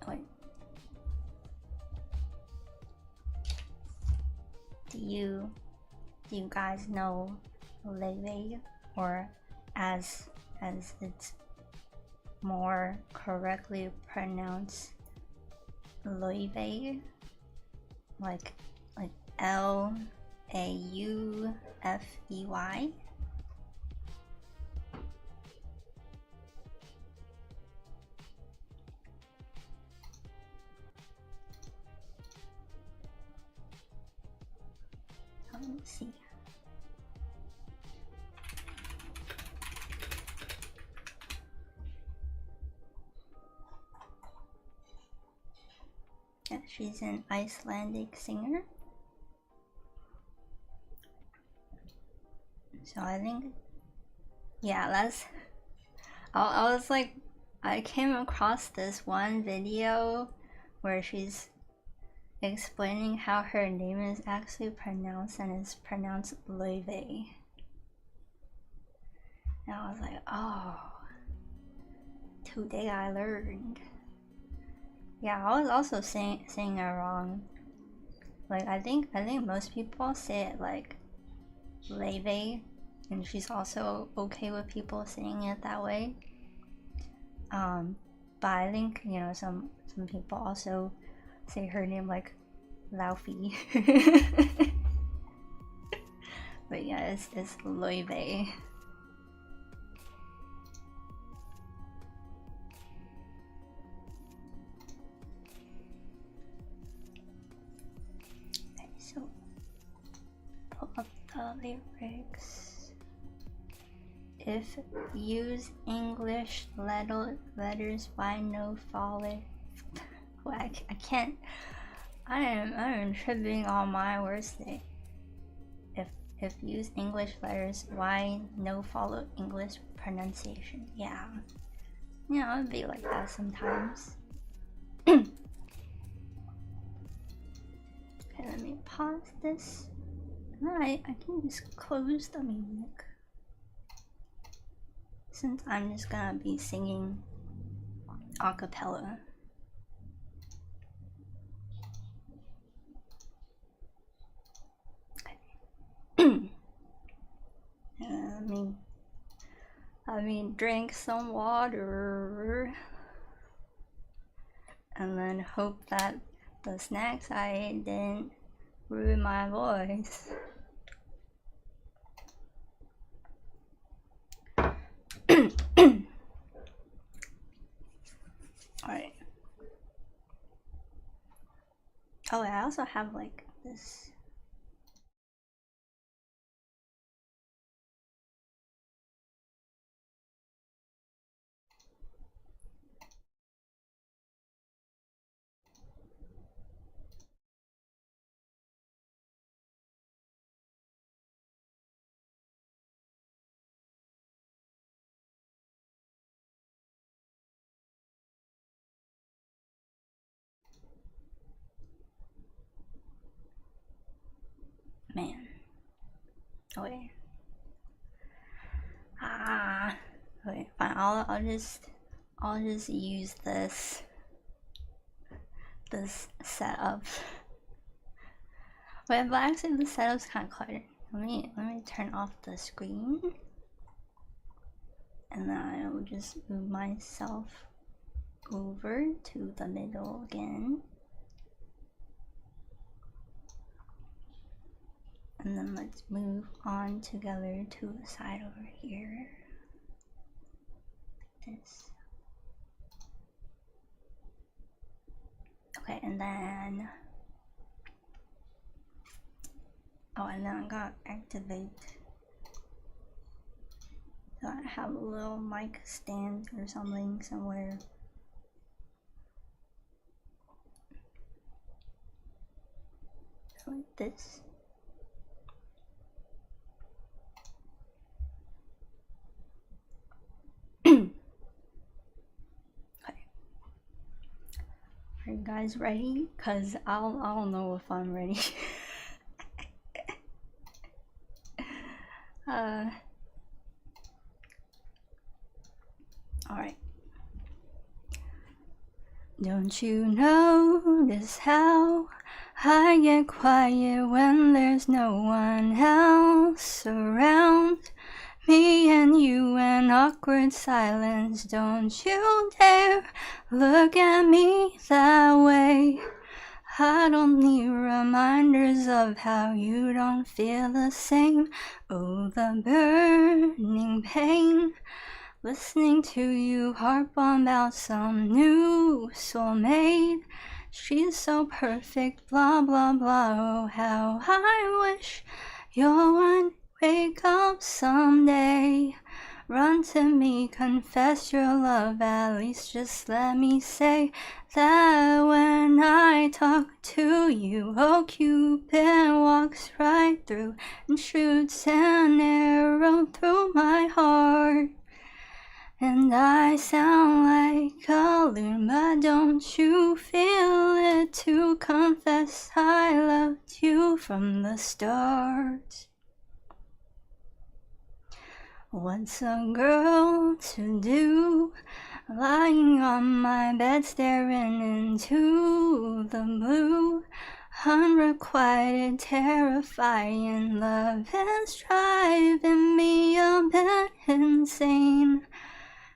Wait. Do you guys know Leve, or as it's more correctly pronounced, Loewe, like Laufey? Let's see. Yeah, she's an Icelandic singer. So I think, yeah, that's. I was like, I came across this one video where she's explaining how her name is actually pronounced, and it's pronounced Loewe. And I was like, oh, today I learned. Yeah, I was also saying it wrong. Like I think most people say it like Leve, and she's also okay with people saying it that way. But I think, you know, some people also say her name like Laufey. But yeah, it's Loewe. Okay, so pull up the lyrics. If use English letters, why no follow? Well, I can't. I am tripping on my words today. If use English letters, why no follow English pronunciation? Yeah, yeah, it'd be like that sometimes. Okay, let me pause this. I can just close the music, since I'm just gonna be singing a cappella. Let me drink some water, and then hope that the snacks I ate didn't ruin my voice. Alright. Oh, I also have like this. Man. Oh wait. Okay, fine. I'll just use this setup. Wait, but actually the setup's kind of cluttered. Let me turn off the screen, and then I will just move myself over to the middle again. And then let's move on together to the side over here. Like this. Okay, and then and then I got activate. So I have a little mic stand or something somewhere. Like this. Are you guys ready? Cause I don't know if I'm ready. Alright. Don't you notice how I get quiet when there's no one else around? Me and you in awkward silence. Don't you dare look at me that way. I don't need reminders of how you don't feel the same. Oh, the burning pain. Listening to you harp on about some new soulmate. She's so perfect, blah, blah, blah. Oh, how I wish you would wake up someday. Run to me, confess your love, at least just let me say that when I talk to you, oh, Cupid walks right through and shoots an arrow through my heart. And I sound like a loon, but don't you feel it to confess I loved you from the start? What's a girl to do, lying on my bed staring into the blue? Unrequited, terrifying love is driving me a bit insane.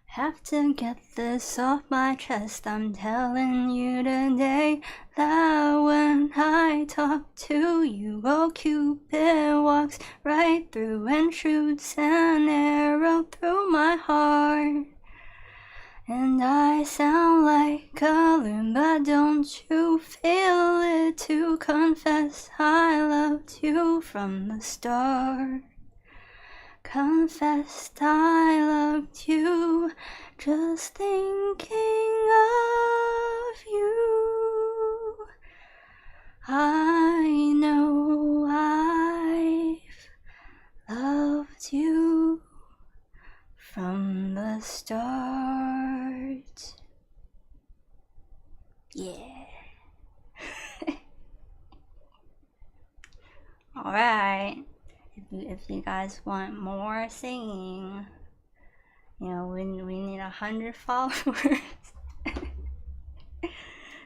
Have to get this off my chest. I'm telling you today that when I talk to you, oh, Cupid walks right through and shoots an arrow through my heart. And I sound like a loon, but don't you feel it to confess I loved you from the start? Confessed I loved you, just thinking of you. I know I've loved you from the start. Yeah. Alright. If you guys want more singing, you know, we need 100 followers.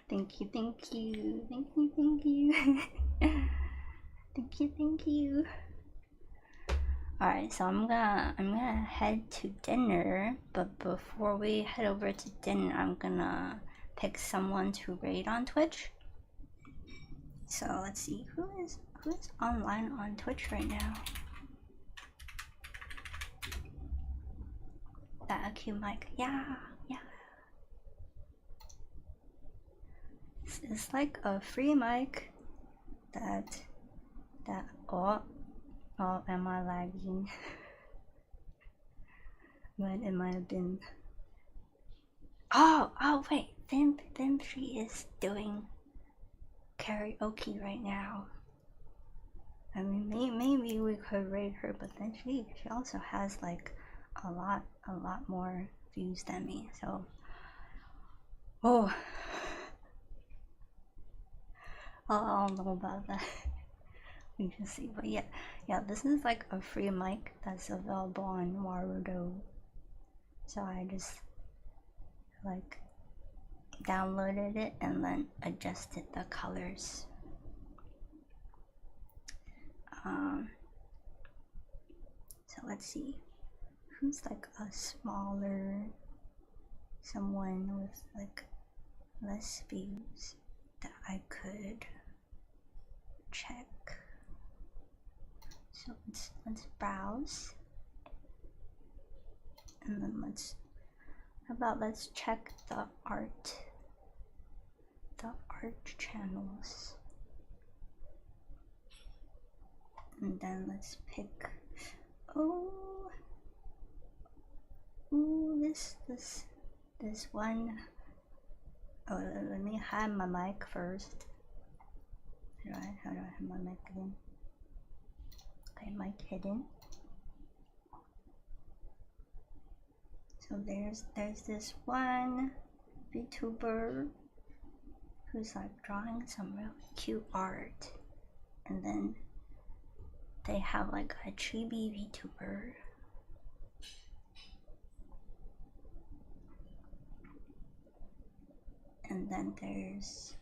Thank you. Thank you. Alright, so I'm gonna head to dinner, but before we head over to dinner, I'm gonna pick someone to raid on Twitch. So let's see, who is online on Twitch right now? That acute mic, yeah. It's like a free mic that oh, am I lagging? But it might have been. Oh wait, Vim3 is doing karaoke right now. I mean, maybe we could rate her, but then she also has like a lot more views than me. So, oh, I don't know about that. We can see, but yeah, this is like a free mic that's available on Warudo. So I just like downloaded it and then adjusted the colors. So let's see, who's like a smaller, someone with like less views that I could check. So let's browse, and then let's check the art channels, and then let's pick. This one. Oh, let me hide my mic first. How do I have my mic again? Okay, mic hidden. So there's this one VTuber who's like drawing some really cute art, and then they have like a chibi VTuber. And then there's,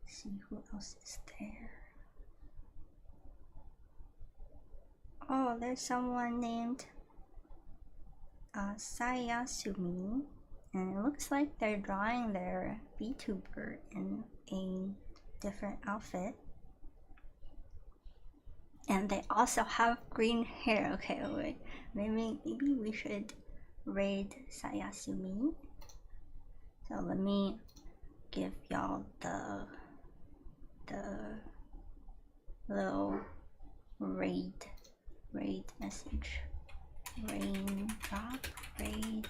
let's see who else is there. Oh, there's someone named Sayasumi, and it looks like they're drawing their VTuber in a different outfit. And they also have green hair. Okay, wait. Maybe we should raid Sayasumi. So let me give y'all the little raid message. Raindrop raid.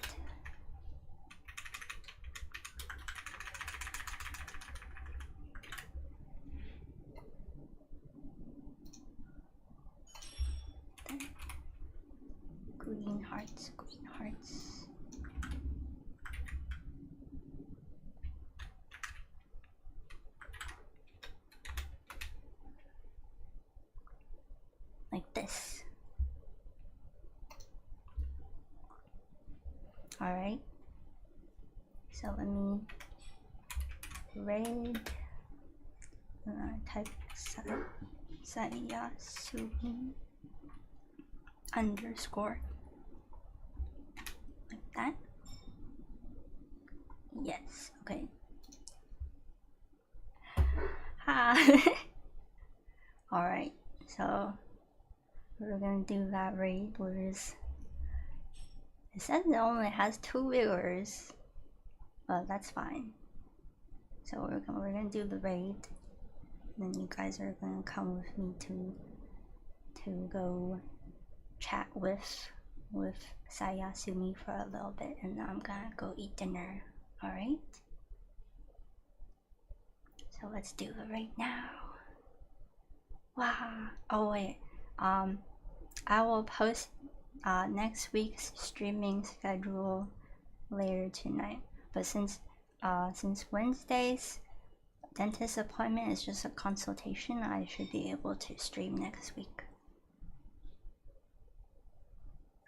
Green hearts, green hearts. Like this. Alright. So let me raid. Type Sayasumi underscore. Like that. Yes, okay. Alright, so we're gonna do that raid. It says it only has 2 viewers, but that's fine. So we're gonna do the raid, and then you guys are gonna come with me to go chat with Sayasumi for a little bit, and then I'm gonna go eat dinner. Alright? So let's do it right now. Wow. Oh wait. I will post next week's streaming schedule later tonight. But since Wednesday's dentist appointment is just a consultation, I should be able to stream next week.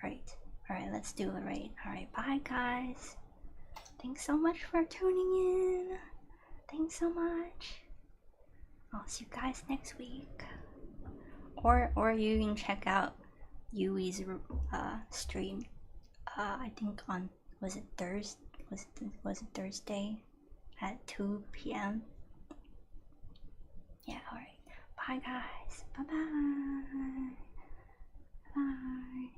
Right. Alright, let's do it right. Alright, bye guys. Thanks so much for tuning in. Thanks so much. I'll see you guys next week. Or you can check out Yui's stream. I think on was it Thursday at 2 p.m. Yeah, alright. Bye guys. Bye bye. Bye.